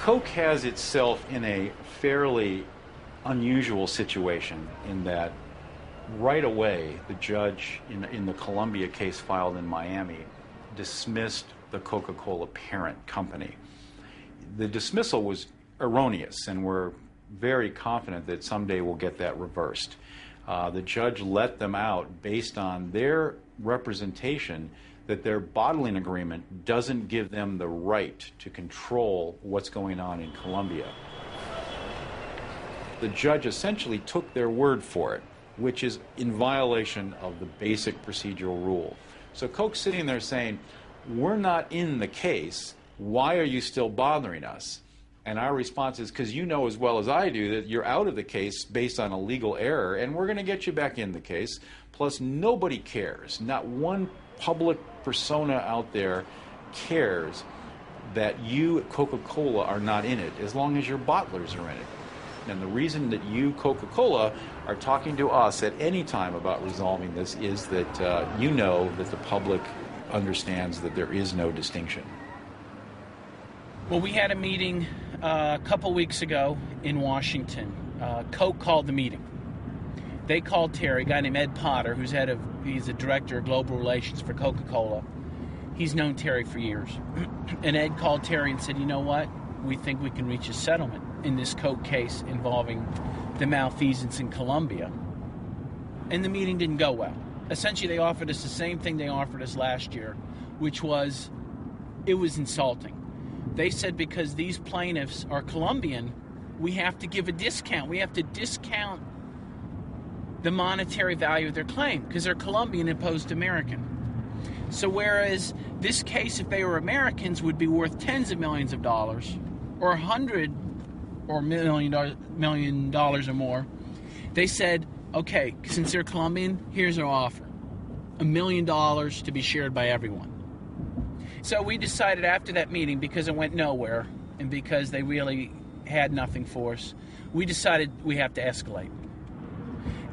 Coke has itself in a fairly unusual situation in that right away the judge in the Columbia case filed in Miami dismissed the Coca-Cola parent company. The dismissal was erroneous, and we're very confident that someday we'll get that reversed. The judge let them out based on their representation that their bottling agreement doesn't give them the right to control what's going on in Colombia. The judge essentially took their word for it, which is in violation of the basic procedural rule. So Coke's sitting there saying, we're not in the case, why are you still bothering us? And our response is, because you know as well as I do that you're out of the case based on a legal error, and we're going to get you back in the case. Plus, nobody cares. Not one public persona out there cares that you, Coca-Cola, are not in it, as long as your bottlers are in it. And the reason that you, Coca-Cola, are talking to us at any time about resolving this is that you know that the public understands that there is no distinction. Well, we had a meeting a couple weeks ago in Washington. Coke called the meeting. They called Terry, a guy named Ed Potter, he's a director of global relations for Coca-Cola. He's known Terry for years. And Ed called Terry and said, you know what? We think we can reach a settlement in this Coke case involving the malfeasance in Colombia. And the meeting didn't go well. Essentially, they offered us the same thing they offered us last year, which was, it was insulting. They said because these plaintiffs are Colombian, we have to give a discount. We have to discount the monetary value of their claim because they're Colombian opposed to American. So whereas this case, if they were Americans, would be worth tens of millions of dollars, or $100 or million dollars or more, they said, okay, since they're Colombian, here's our offer. $1 million to be shared by everyone. So we decided after that meeting, because it went nowhere, and because they really had nothing for us, we decided we have to escalate.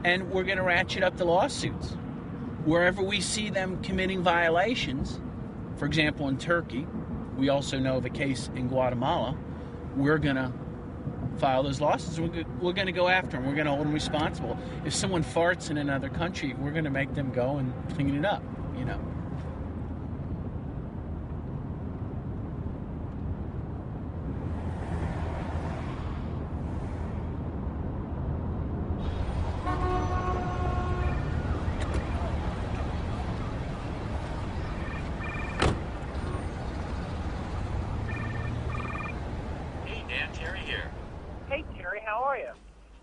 And we're going to ratchet up the lawsuits. Wherever we see them committing violations, for example in Turkey, we also know of a case in Guatemala, we're going to file those lawsuits. We're going to go after them. We're going to hold them responsible. If someone farts in another country, we're going to make them go and clean it up, you know.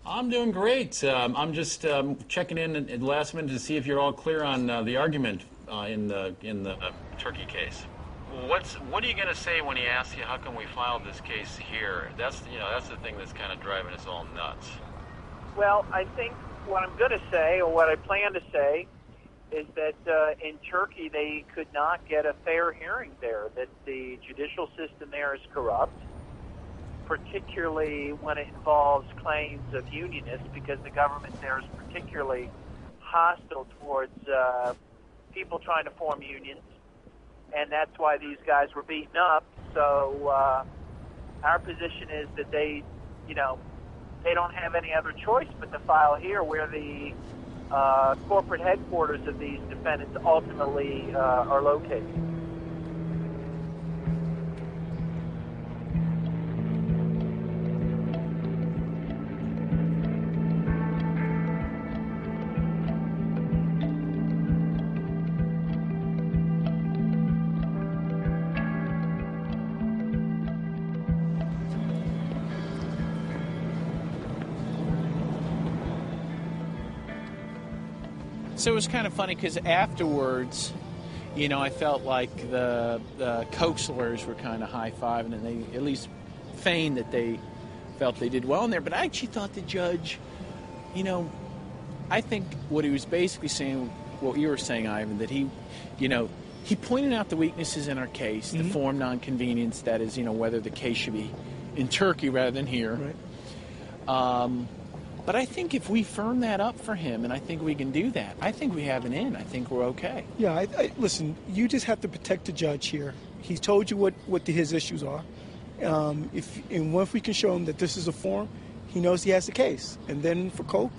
I'm doing great. I'm just checking in at last minute to see if you're all clear on the argument in the Turkey case. What are you going to say when he asks you how come we filed this case here? That's the thing that's kind of driving us all nuts. Well, I think what I'm going to say, or what I plan to say, is that in Turkey they could not get a fair hearing there. That the judicial system there is corrupt, particularly when it involves claims of unionists, because the government there is particularly hostile towards people trying to form unions, and that's why these guys were beaten up. So our position is that they don't have any other choice but to file here, where the corporate headquarters of these defendants ultimately are located. So it was kind of funny because afterwards, you know, I felt like the Coke slurs were kind of high-fiving, and they at least feigned that they felt they did well in there. But I actually thought the judge, you know, I think what he was basically saying, what you were saying, Ivan, that he, you know, he pointed out the weaknesses in our case, the form nonconvenience, that is, you know, whether the case should be in Turkey rather than here. Right. But I think if we firm that up for him, and I think we can do that, I think we have an in. I think we're okay. Yeah, listen, you just have to protect the judge here. He's told you what his issues are. Once we can show him that this is a form, he knows he has the case. And then for Coke,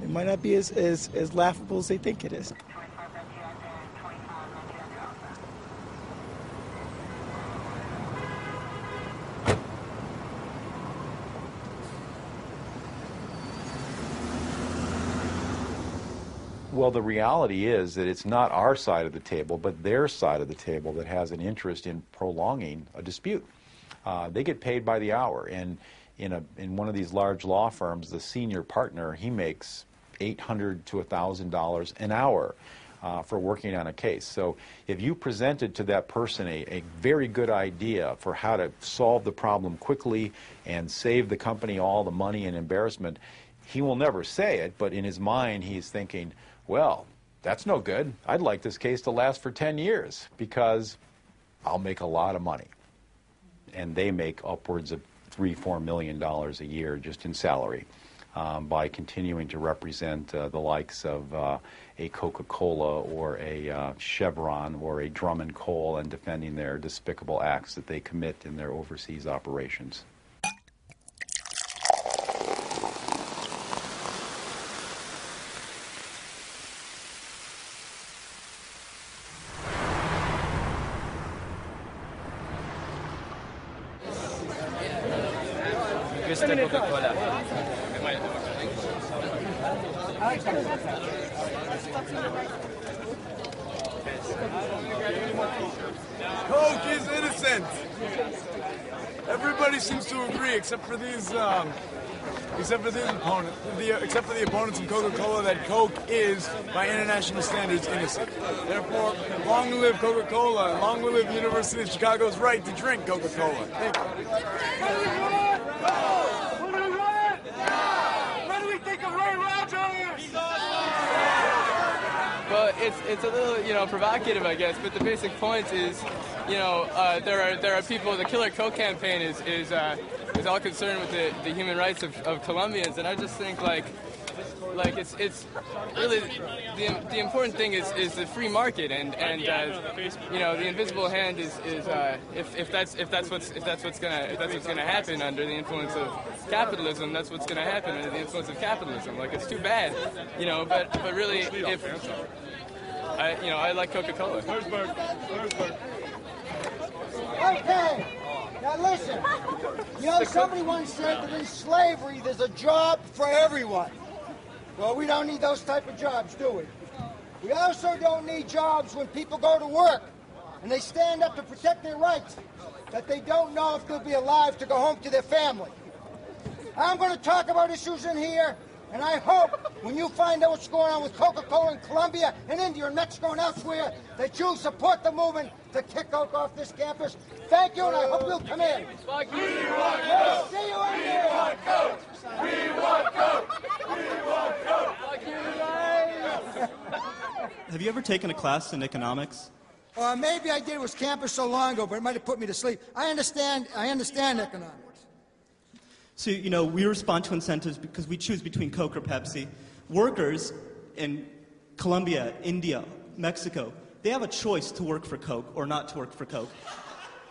it might not be as laughable as they think it is. Well, the reality is that it's not our side of the table, but their side of the table that has an interest in prolonging a dispute. They get paid by the hour, and in one of these large law firms, the senior partner, he makes $800 to $1,000 an hour for working on a case. So if you presented to that person a very good idea for how to solve the problem quickly and save the company all the money and embarrassment, he will never say it, but in his mind he's thinking, well, that's no good. I'd like this case to last for 10 years because I'll make a lot of money. And they make upwards of $3-4 million a year just in salary by continuing to represent the likes of a Coca-Cola or a Chevron or a Drum & Coal and defending their despicable acts that they commit in their overseas operations. Coca-Cola. Coke is innocent. Everybody seems to agree, except for these opponents, except for the opponents of Coca-Cola, that Coke is, by international standards, innocent. Therefore, long live Coca-Cola, and long live the University of Chicago's right to drink Coca-Cola. Thank you. What do we think of Ray Rogers? Well, it's a little, provocative, I guess, but the basic point is, there are people. The Killer Coke campaign is all concerned with the human rights of Colombians, and I just think it's really the important thing is the free market, and the invisible hand is if that's what's gonna happen under the influence of capitalism, that's what's gonna happen under the influence of capitalism. It's too bad, but really if I like Coca-Cola. Okay, now listen. Somebody once said that in slavery there's a job for everyone. Well, we don't need those type of jobs, do we? We also don't need jobs when people go to work and they stand up to protect their rights, that they don't know if they'll be alive to go home to their family. I'm going to talk about issues in here, and I hope when you find out what's going on with Coca-Cola in Colombia and India and Mexico and elsewhere, that you support the movement to kick Coke off this campus. Thank you, and I hope you'll come in. We want Coke! See you in here! We want Coke! We want Coke! We want Coke! Have you ever taken a class in economics? Maybe I did. It was campus so long ago, but it might have put me to sleep. I understand economics. So, we respond to incentives because we choose between Coke or Pepsi. Workers in Colombia, India, Mexico, they have a choice to work for Coke or not to work for Coke.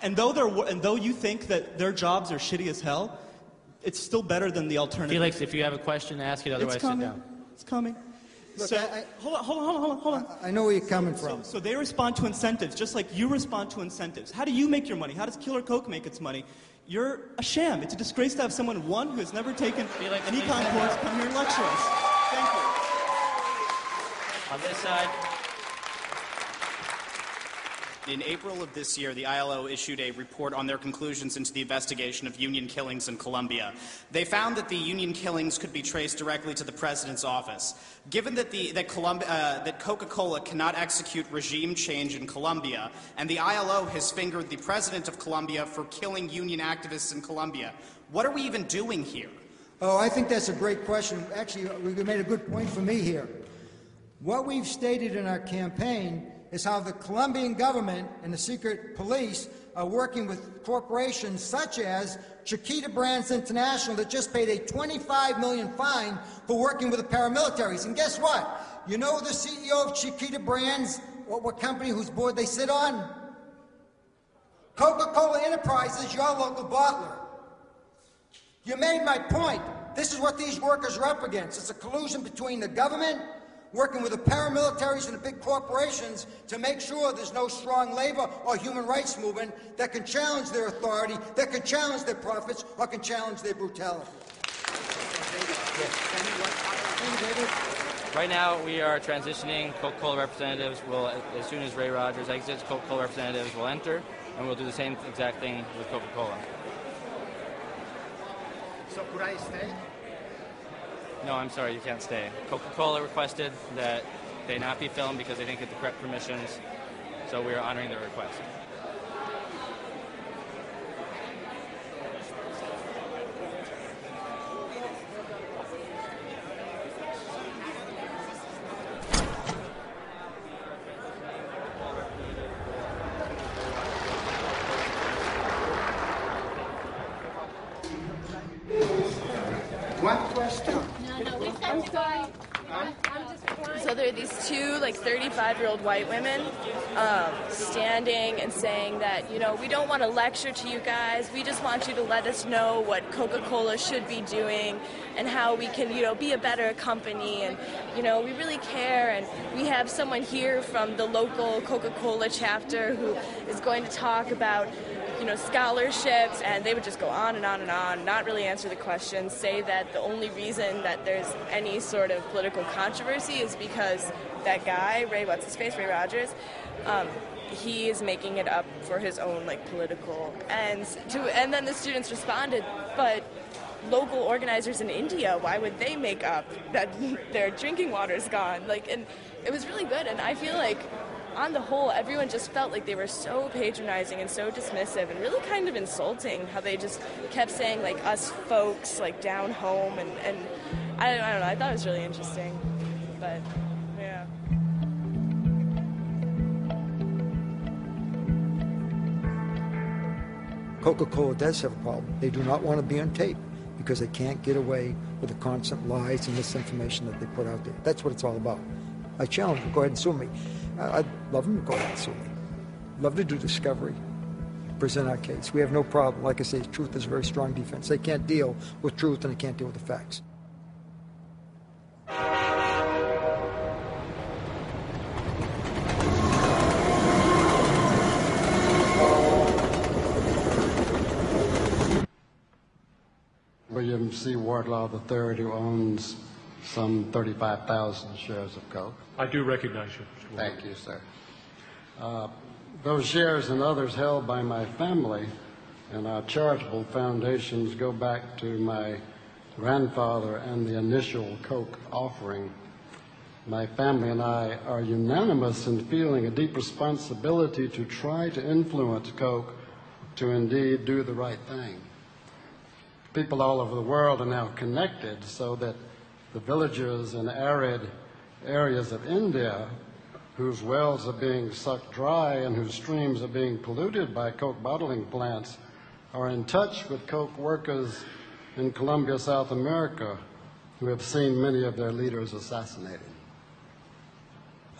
And though you think that their jobs are shitty as hell, it's still better than the alternative. Felix, if you have a question, ask it. Otherwise, sit down. It's coming. Look, so, hold on. I know where you're coming from. So they respond to incentives, just like you respond to incentives. How do you make your money? How does Killer Coke make its money? You're a sham. It's a disgrace to have someone, one, who has never taken an econ course come here and lecture us. Thank you. On this side. In April of this year, the ILO issued a report on their conclusions into the investigation of union killings in Colombia. They found that the union killings could be traced directly to the president's office. Given that, that Coca-Cola cannot execute regime change in Colombia, and the ILO has fingered the president of Colombia for killing union activists in Colombia, what are we even doing here? Oh, I think that's a great question. Actually, you made a good point for me here. What we've stated in our campaign is how the Colombian government and the secret police are working with corporations such as Chiquita Brands International that just paid a $25 million fine for working with the paramilitaries. And guess what? You know the CEO of Chiquita Brands, what company whose board they sit on? Coca-Cola Enterprises, your local bottler. You made my point. This is what these workers are up against. It's a collusion between the government working with the paramilitaries and the big corporations to make sure there's no strong labor or human rights movement that can challenge their authority, that can challenge their profits, or can challenge their brutality. Right now, we are transitioning. Coca-Cola representatives will, as soon as Ray Rogers exits, Coca-Cola representatives will enter, and we'll do the same exact thing with Coca-Cola. So could I stay? No, I'm sorry, you can't stay. Coca-Cola requested that they not be filmed because they didn't get the correct permissions, so we are honoring their request. One question. So there are these two, 35-year-old white women standing and saying that, we don't want to lecture to you guys. We just want you to let us know what Coca-Cola should be doing and how we can, be a better company. And, we really care. And we have someone here from the local Coca-Cola chapter who is going to talk about scholarships, and they would just go on and on and on, not really answer the questions, say that the only reason that there's any sort of political controversy is because that guy, Ray Rogers, he is making it up for his own, political ends. And then the students responded, but local organizers in India, why would they make up that their drinking water's gone? And it was really good, and I feel like on the whole, everyone just felt like they were so patronizing and so dismissive and really kind of insulting, how they just kept saying, us folks, down home, and I don't know, I thought it was really interesting, but, yeah. Coca-Cola does have a problem. They do not want to be on tape because they can't get away with the constant lies and misinformation that they put out there. That's what it's all about. I challenge them, go ahead and sue me. I'd love them to go ahead and sue me. Love to do discovery, present our case. We have no problem. Like I say, truth is a very strong defense. They can't deal with truth and they can't deal with the facts. William C. Wardlaw III, who owns some 35,000 shares of Coke. I do recognize you, Mr. Wardlaw. Thank you, sir. Those shares and others held by my family and our charitable foundations go back to my grandfather and the initial Coke offering. My family and I are unanimous in feeling a deep responsibility to try to influence Coke to indeed do the right thing. People all over the world are now connected so that the villages in arid areas of India whose wells are being sucked dry and whose streams are being polluted by Coke bottling plants are in touch with Coke workers in Colombia, South America, who have seen many of their leaders assassinated.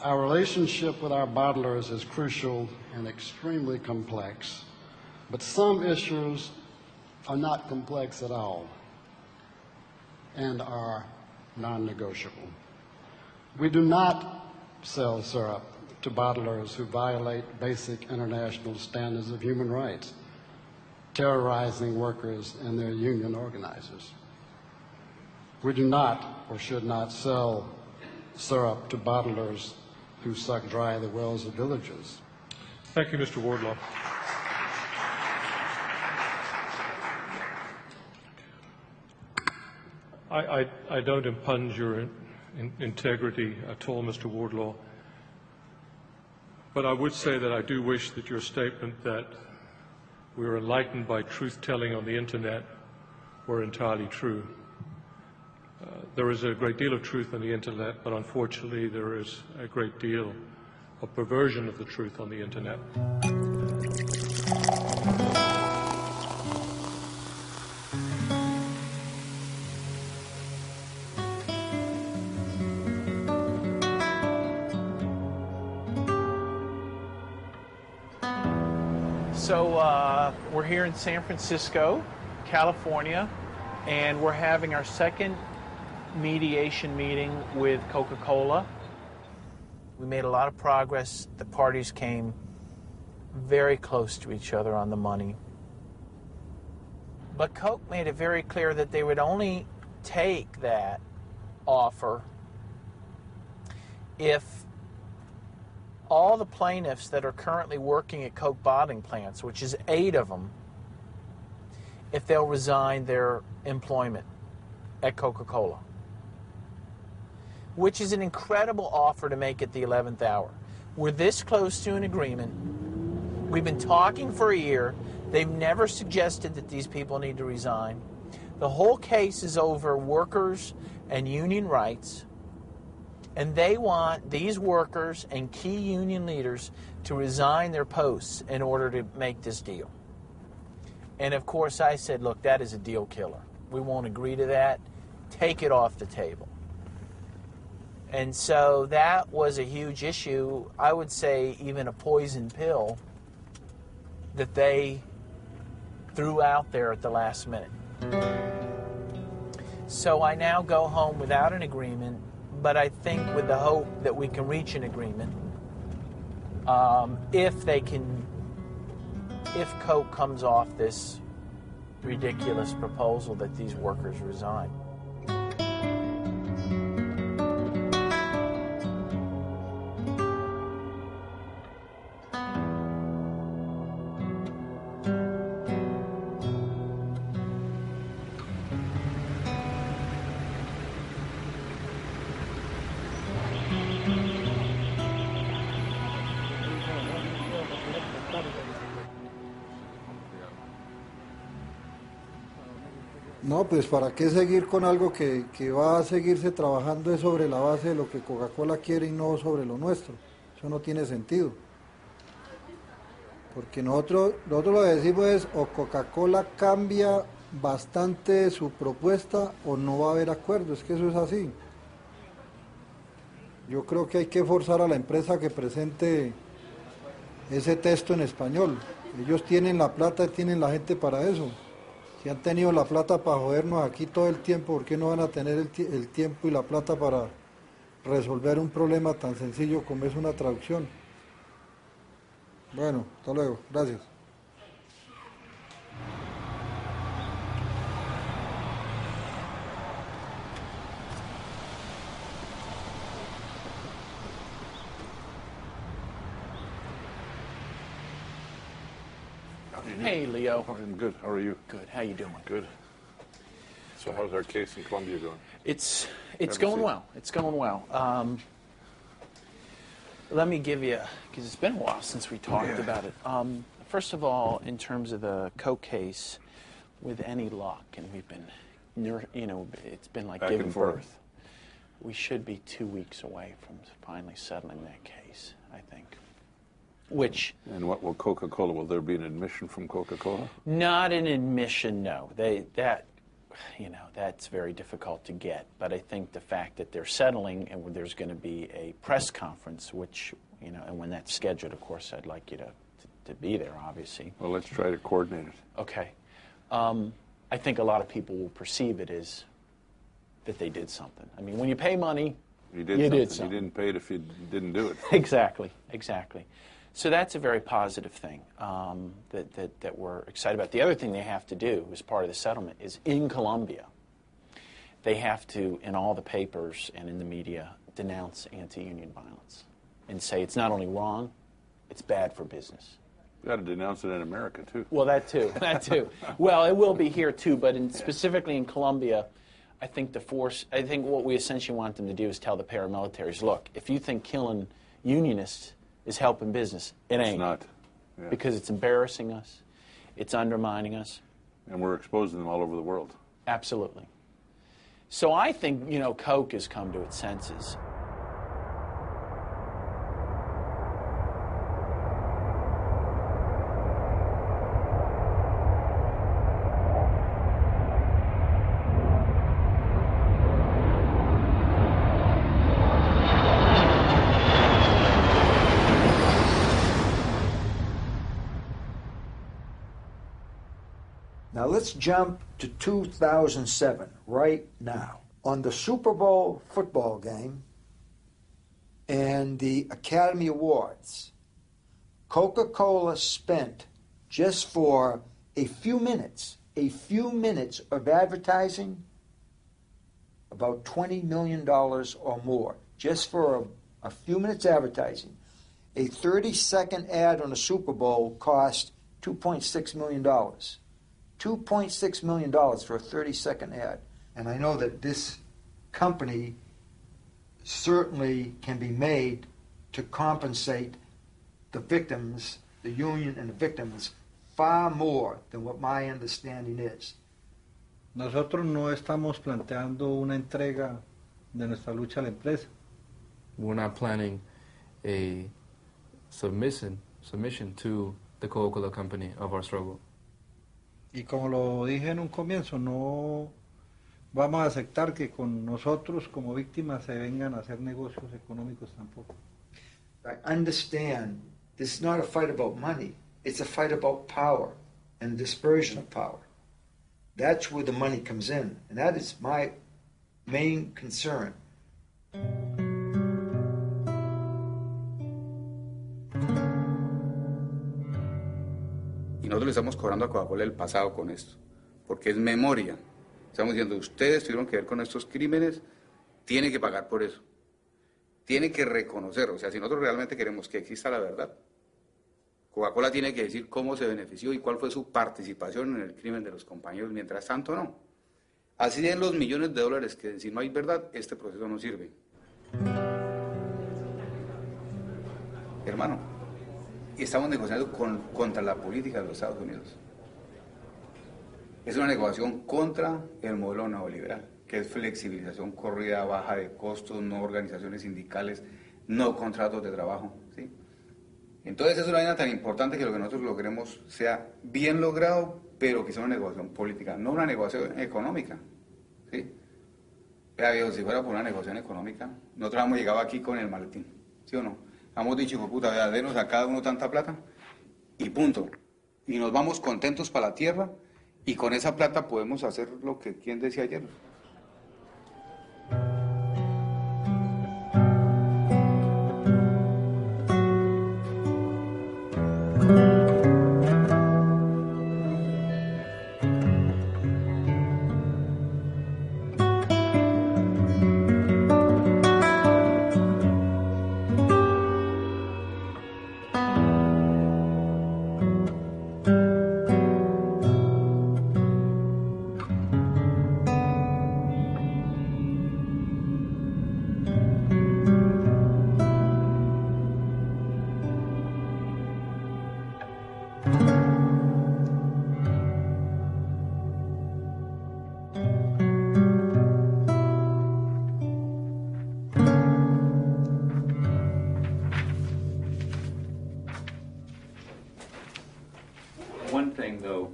Our relationship with our bottlers is crucial and extremely complex, but some issues are not complex at all and are non-negotiable. We do not sell syrup to bottlers who violate basic international standards of human rights, terrorizing workers and their union organizers. We do not or should not sell syrup to bottlers who suck dry the wells of villages. Thank you, Mr. Wardlaw. I don't impugn your integrity at all, Mr. Wardlaw, but I would say that I do wish that your statement that we were enlightened by truth-telling on the Internet were entirely true. There is a great deal of truth on the Internet, but unfortunately there is a great deal of perversion of the truth on the Internet. So we're here in San Francisco, California, and we're having our second mediation meeting with Coca-Cola. We made a lot of progress. The parties came very close to each other on the money. But Coke made it very clear that they would only take that offer if all the plaintiffs that are currently working at Coke bottling plants, which is 8 of them, if they'll resign their employment at Coca-Cola, which is an incredible offer to make at the 11th hour. We're this close to an agreement. We've been talking for a year. They've never suggested that these people need to resign. The whole case is over workers and union rights. And they want these workers and key union leaders to resign their posts in order to make this deal. And of course I said, look, that is a deal killer. We won't agree to that. Take it off the table. And so that was a huge issue. I would say even a poison pill that they threw out there at the last minute. So I now go home without an agreement, but I think with the hope that we can reach an agreement if Coke comes off this ridiculous proposal that these workers resign. No, pues ¿para qué seguir con algo que va a seguirse trabajando es sobre la base de lo que Coca-Cola quiere y no sobre lo nuestro? Eso no tiene sentido. Porque nosotros lo que decimos es o Coca-Cola cambia bastante su propuesta o no va a haber acuerdo, es que eso es así. Yo creo que hay que forzar a la empresa que presente ese texto en español. Ellos tienen la plata, tienen la gente para eso. Si han tenido la plata para jodernos aquí todo el tiempo, ¿por qué no van a tener el tiempo y la plata para resolver un problema tan sencillo como es una traducción? Bueno, hasta luego. Gracias. Hey, Leo. I'm good. How are you? Good. How you doing? Good. So how's our case in Colombia going? It's going well. It's going well. Let me give you, because it's been a while since we talked about it. First of all, in terms of the Coke case, with any luck, and we've been, it's been like giving birth. We should be 2 weeks away from finally settling that case, I think. And what will Coca-Cola, will there be an admission from Coca-Cola? Not an admission, no. That's very difficult to get. But I think the fact that they're settling and there's going to be a press conference, which, and when that's scheduled, of course, I'd like you to be there, obviously. Well, let's try to coordinate it. Okay. I think a lot of people will perceive it as that they did something. I mean, when you pay money, you did something. You didn't pay it if you didn't do it. Exactly. So that's a very positive thing that we're excited about. The other thing they have to do as part of the settlement is in Colombia, they have to, in all the papers and in the media, denounce anti-union violence and say it's not only wrong, It's bad for business. You got to denounce it in America, too. Well, that too. That too. Well, it will be here, too, but specifically in Colombia, I think what we essentially want them to do is tell the paramilitaries, look, if you think killing unionists is helping business, it ain't. It's not. Yeah. Because it's embarrassing us. It's undermining us. And we're exposing them all over the world. Absolutely. So I think, Coke has come to its senses. Now let's jump to 2007, right now. On the Super Bowl football game and the Academy Awards, Coca-Cola spent, just for a few minutes of advertising, about $20 million or more, just for a few minutes advertising. A 30-second ad on the Super Bowl cost $2.6 million. $2.6 million for a 30-second ad. And I know that this company certainly can be made to compensate the victims, the union and the victims, far more than what my understanding is. Nosotros no estamos planteando una entrega de nuestra lucha a la empresa. We're not planning a submission to the Coca-Cola Company of our struggle. Y como lo dije en un comienzo, no vamos a aceptar que con nosotros como víctimas se vengan a hacer negocios económicos tampoco. I understand this is not a fight about money. It's a fight about power and dispersion of power. That's where the money comes in, and that is my main concern. Y nosotros le estamos cobrando a Coca-Cola el pasado con esto, porque es memoria. Estamos diciendo, ustedes tuvieron que ver con estos crímenes, tienen que pagar por eso. Tienen que reconocer, o sea, si nosotros realmente queremos que exista la verdad, Coca-Cola tiene que decir cómo se benefició y cuál fue su participación en el crimen de los compañeros, mientras tanto no. Así den los millones de dólares que si no hay verdad, este proceso no sirve. Hermano, estamos negociando contra la política de los Estados Unidos. Es una negociación contra el modelo neoliberal, que es flexibilización, corrida baja de costos, no organizaciones sindicales, no contratos de trabajo, ¿sí? Entonces es una vaina tan importante que lo que nosotros logremos sea bien logrado, pero que sea una negociación política, no una negociación económica, ¿sí? Vea, viejo, si fuera por una negociación económica, nosotros hemos llegado aquí con el maletín, ¿sí o no? Hemos dicho, hijo puta, vea, denos a cada uno tanta plata y punto. Y nos vamos contentos para la tierra y con esa plata podemos hacer lo que quien decía ayer. One thing, though,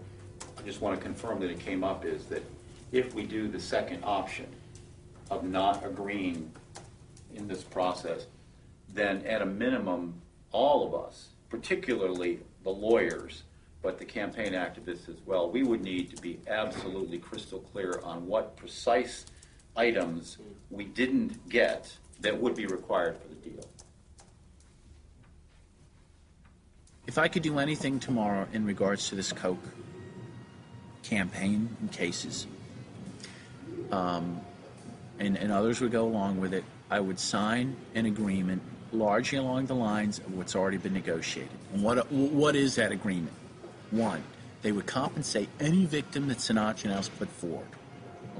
I just want to confirm that it came up is that if we do the second option of not agreeing in this process, then at a minimum, all of us, particularly the lawyers, but the campaign activists as well, we would need to be absolutely crystal clear on what precise items we didn't get that would be required for the deal. If I could do anything tomorrow in regards to this Coke campaign and cases, and others would go along with it, I would sign an agreement largely along the lines of what's already been negotiated. And what is that agreement? One, they would compensate any victim that Sinatra Now's put forward.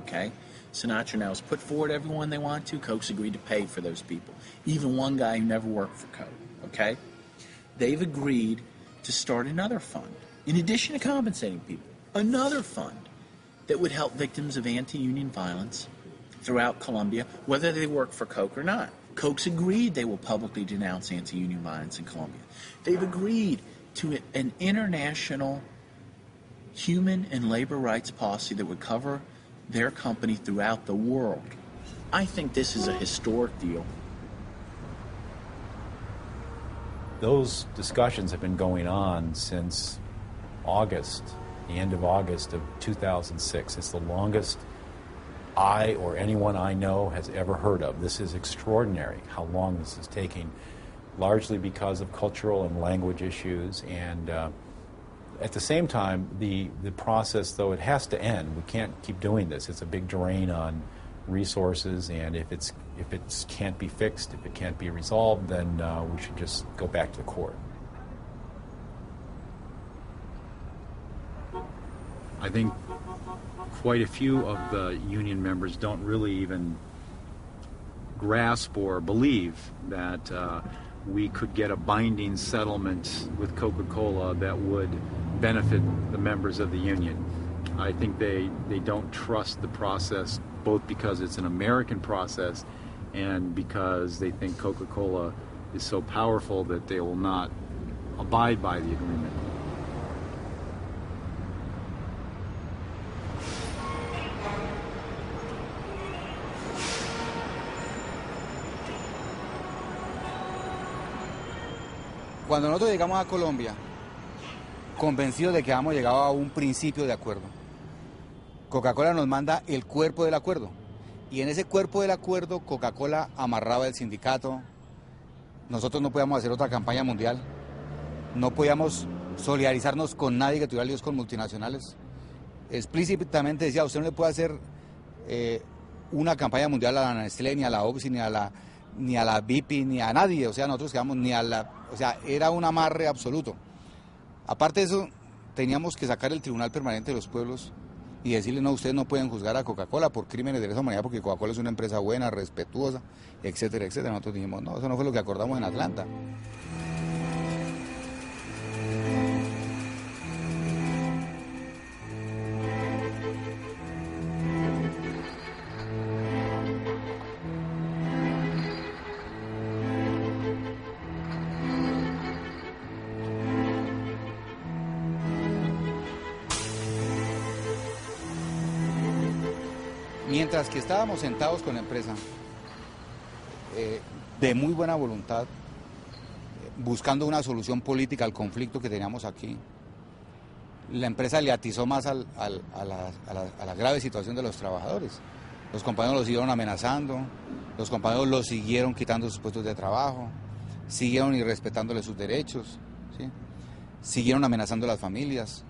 Okay? Sinatra Now's put forward everyone they want to. Coke's agreed to pay for those people. Even one guy who never worked for Coke. Okay? They've agreed to start another fund, in addition to compensating people, another fund that would help victims of anti-union violence throughout Colombia, whether they work for Coke or not. Coke's agreed they will publicly denounce anti-union violence in Colombia. They've agreed to an international human and labor rights policy that would cover their company throughout the world. I think this is a historic deal. Those discussions have been going on since August, the end of August of 2006. It's the longest I or anyone I know has ever heard of. This is extraordinary how long this is taking, largely because of cultural and language issues. And at the same time, the process, though, it has to end. We can't keep doing this. It's a big drain on resources, and if it can't be fixed, if it can't be resolved, then we should just go back to the court. I think quite a few of the union members don't really even grasp or believe that we could get a binding settlement with Coca-Cola that would benefit the members of the union. I think they don't trust the process, both because it's an American process and because they think Coca-Cola is so powerful that they will not abide by the agreement. Cuando nosotros llegamos a Colombia, convencidos de que habíamos llegado a un principio de acuerdo, Coca-Cola nos manda el cuerpo del acuerdo. Y en ese cuerpo del acuerdo, Coca-Cola amarraba el sindicato. Nosotros no podíamos hacer otra campaña mundial. No podíamos solidarizarnos con nadie que tuviera líos con multinacionales. Explícitamente decía, usted no le puede hacer una campaña mundial a la Nestlé, ni a la Oxy, ni a la BP, ni a nadie. O sea, nosotros quedamos ni a la... O sea, era un amarre absoluto. Aparte de eso, teníamos que sacar el Tribunal Permanente de los Pueblos y decirle, no, ustedes no pueden juzgar a Coca-Cola por crímenes de lesa humanidad porque Coca-Cola es una empresa buena, respetuosa, etcétera, etcétera. Nosotros dijimos, no, eso no fue lo que acordamos en Atlanta. Mientras que estábamos sentados con la empresa, de muy buena voluntad, buscando una solución política al conflicto que teníamos aquí, la empresa le atizó más a la grave situación de los trabajadores. Los compañeros los siguieron amenazando, los compañeros los siguieron quitando sus puestos de trabajo, siguieron irrespetándole sus derechos, ¿sí? Siguieron amenazando a las familias.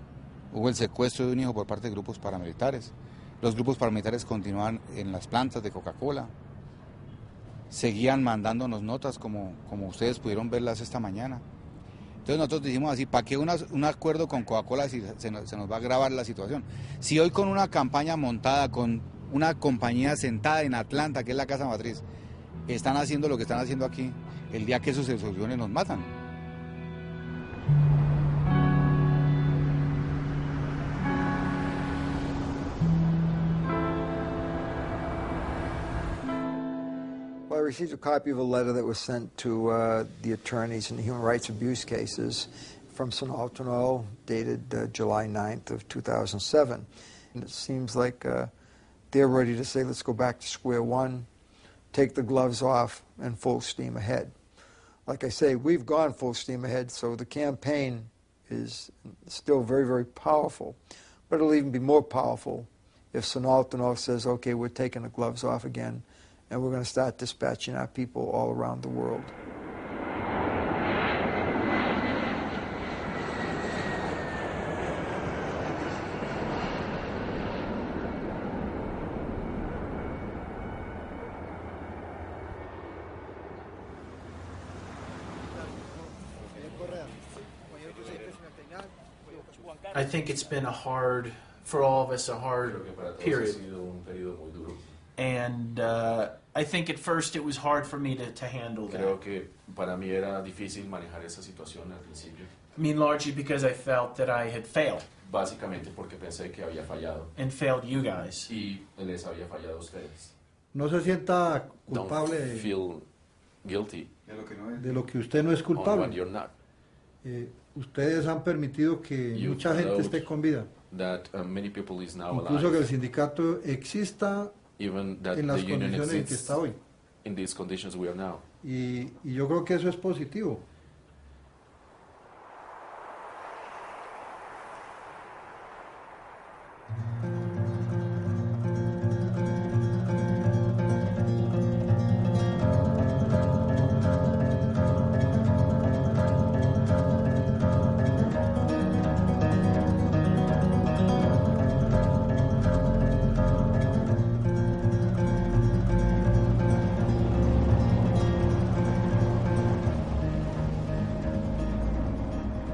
Hubo el secuestro de un hijo por parte de grupos paramilitares. Los grupos paramilitares continúan en las plantas de Coca-Cola. Seguían mandándonos notas como ustedes pudieron verlas esta mañana. Entonces nosotros dijimos así, ¿para qué un acuerdo con Coca-Cola si se nos va a agravar la situación? Si hoy con una campaña montada, con una compañía sentada en Atlanta, que es la casa matriz, están haciendo lo que están haciendo aquí, el día que eso se solucione nos matan. Well, I received a copy of a letter that was sent to the attorneys in the human rights abuse cases from Sonaltano, dated July 9th of 2007. And it seems like they're ready to say, let's go back to square one, take the gloves off, and full steam ahead. Like I say, we've gone full steam ahead, so the campaign is still very, very powerful. But it'll even be more powerful if Sonaltano says, okay, we're taking the gloves off again, and we're going to start dispatching our people all around the world. I think it's been for all of us, a hard period. And I think at first it was hard for me to handle that. Creo que para mí era difícil manejar esa situación al principio. I mean, largely because I felt that I had failed. Básicamente porque pensé que había fallado. And failed you guys. Y les había fallado a ustedes. No se sienta culpable Don't feel guilty de lo que usted no es on culpable. what you're not. Ustedes han permitido que You've mucha gente allowed esté con vida. That many people is now Incluso que alive. el sindicato exista Even that en las the union condiciones en que exists está hoy. in these conditions we are now. Y yo creo que eso es positivo.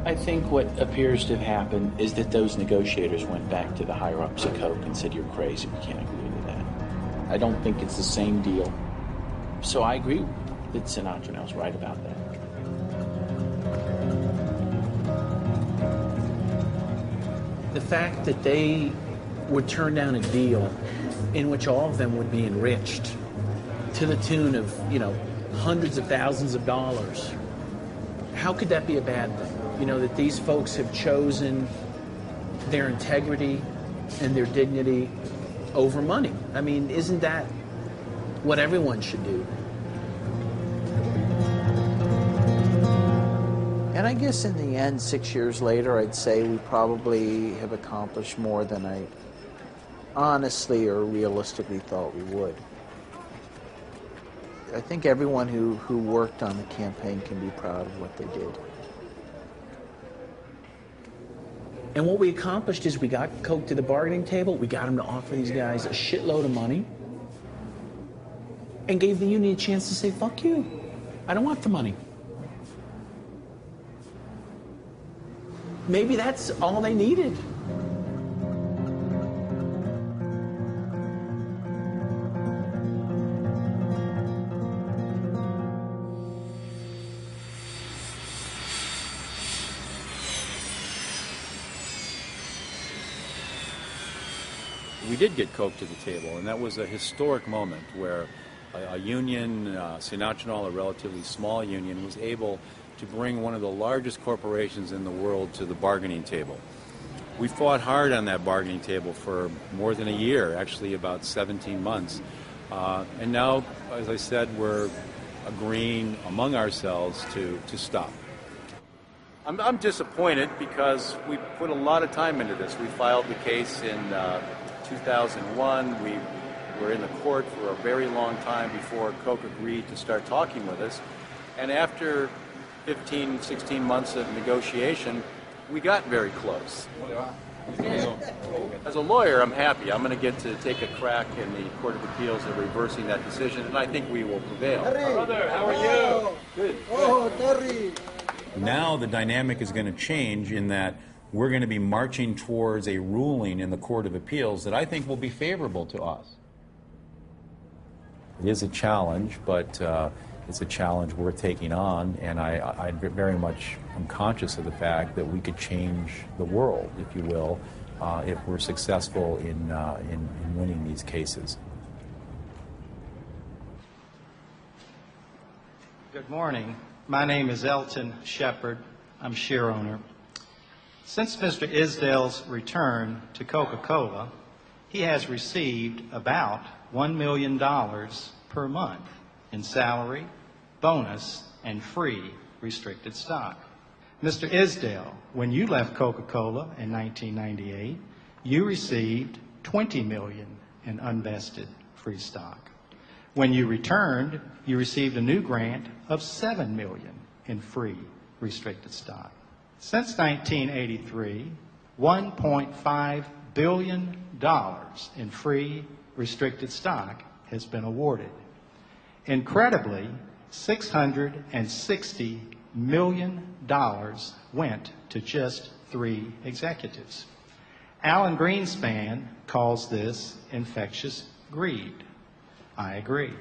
I think what appears to have happened is that those negotiators went back to the higher-ups at Coke and said, you're crazy, we can't agree to that. I don't think it's the same deal. So I agree that Sinatra was right about that. The fact that they would turn down a deal in which all of them would be enriched to the tune of, hundreds of thousands of dollars, how could that be a bad thing? That these folks have chosen their integrity and their dignity over money. I mean, isn't that what everyone should do? And I guess in the end, 6 years later, I'd say we probably have accomplished more than I honestly or realistically thought we would. I think everyone who worked on the campaign can be proud of what they did. And what we accomplished is we got Coke to the bargaining table, we got them to offer these guys a shitload of money, and gave the union a chance to say, fuck you, I don't want the money. Maybe that's all they needed. We did get Coke to the table, and that was a historic moment where a union, Sinatra, a relatively small union, was able to bring one of the largest corporations in the world to the bargaining table. We fought hard on that bargaining table for more than a year, actually about 17 months. And now, as I said, we're agreeing among ourselves to stop. I'm disappointed because we put a lot of time into this. We filed the case in 2001. We were in the court for a very long time before Coke agreed to start talking with us. And after 15, 16 months of negotiation, we got very close. As a lawyer, I'm happy. I'm going to get to take a crack in the Court of Appeals at reversing that decision, and I think we will prevail. Brother, how are you? Good. Oh, Terry. Now the dynamic is going to change in that we're going to be marching towards a ruling in the Court of Appeals that I think will be favorable to us. It is a challenge, but it's a challenge worth taking on, and I very much am conscious of the fact that we could change the world, if you will, if we're successful in winning these cases. Good morning. My name is Elton Shepard. I'm share owner. Since Mr. Isdale's return to Coca-Cola, he has received about $1 million per month in salary, bonus, and free restricted stock. Mr. Isdale, when you left Coca-Cola in 1998, you received $20 million in unvested free stock. When you returned, you received a new grant of $7 million in free restricted stock. Since 1983, $1.5 billion in free restricted stock has been awarded. Incredibly, $660 million went to just 3 executives. Alan Greenspan calls this infectious greed. I agree.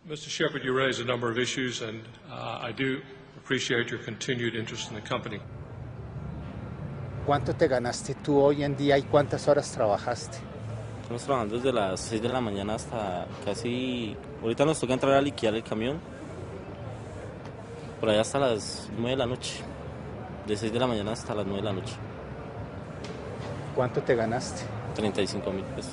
Mr. Shepard, you raise a number of issues, and I do appreciate your continued interest in the company. ¿Cuánto te ganaste tú hoy en día y cuántas horas trabajaste? Estamos trabajando desde las 6 de la mañana hasta casi... Ahorita nos toca entrar a liquidar el camión. Por allá hasta las 9 de la noche. De 6 de la mañana hasta las 9 de la noche. ¿Cuánto te ganaste? 35,000 pesos.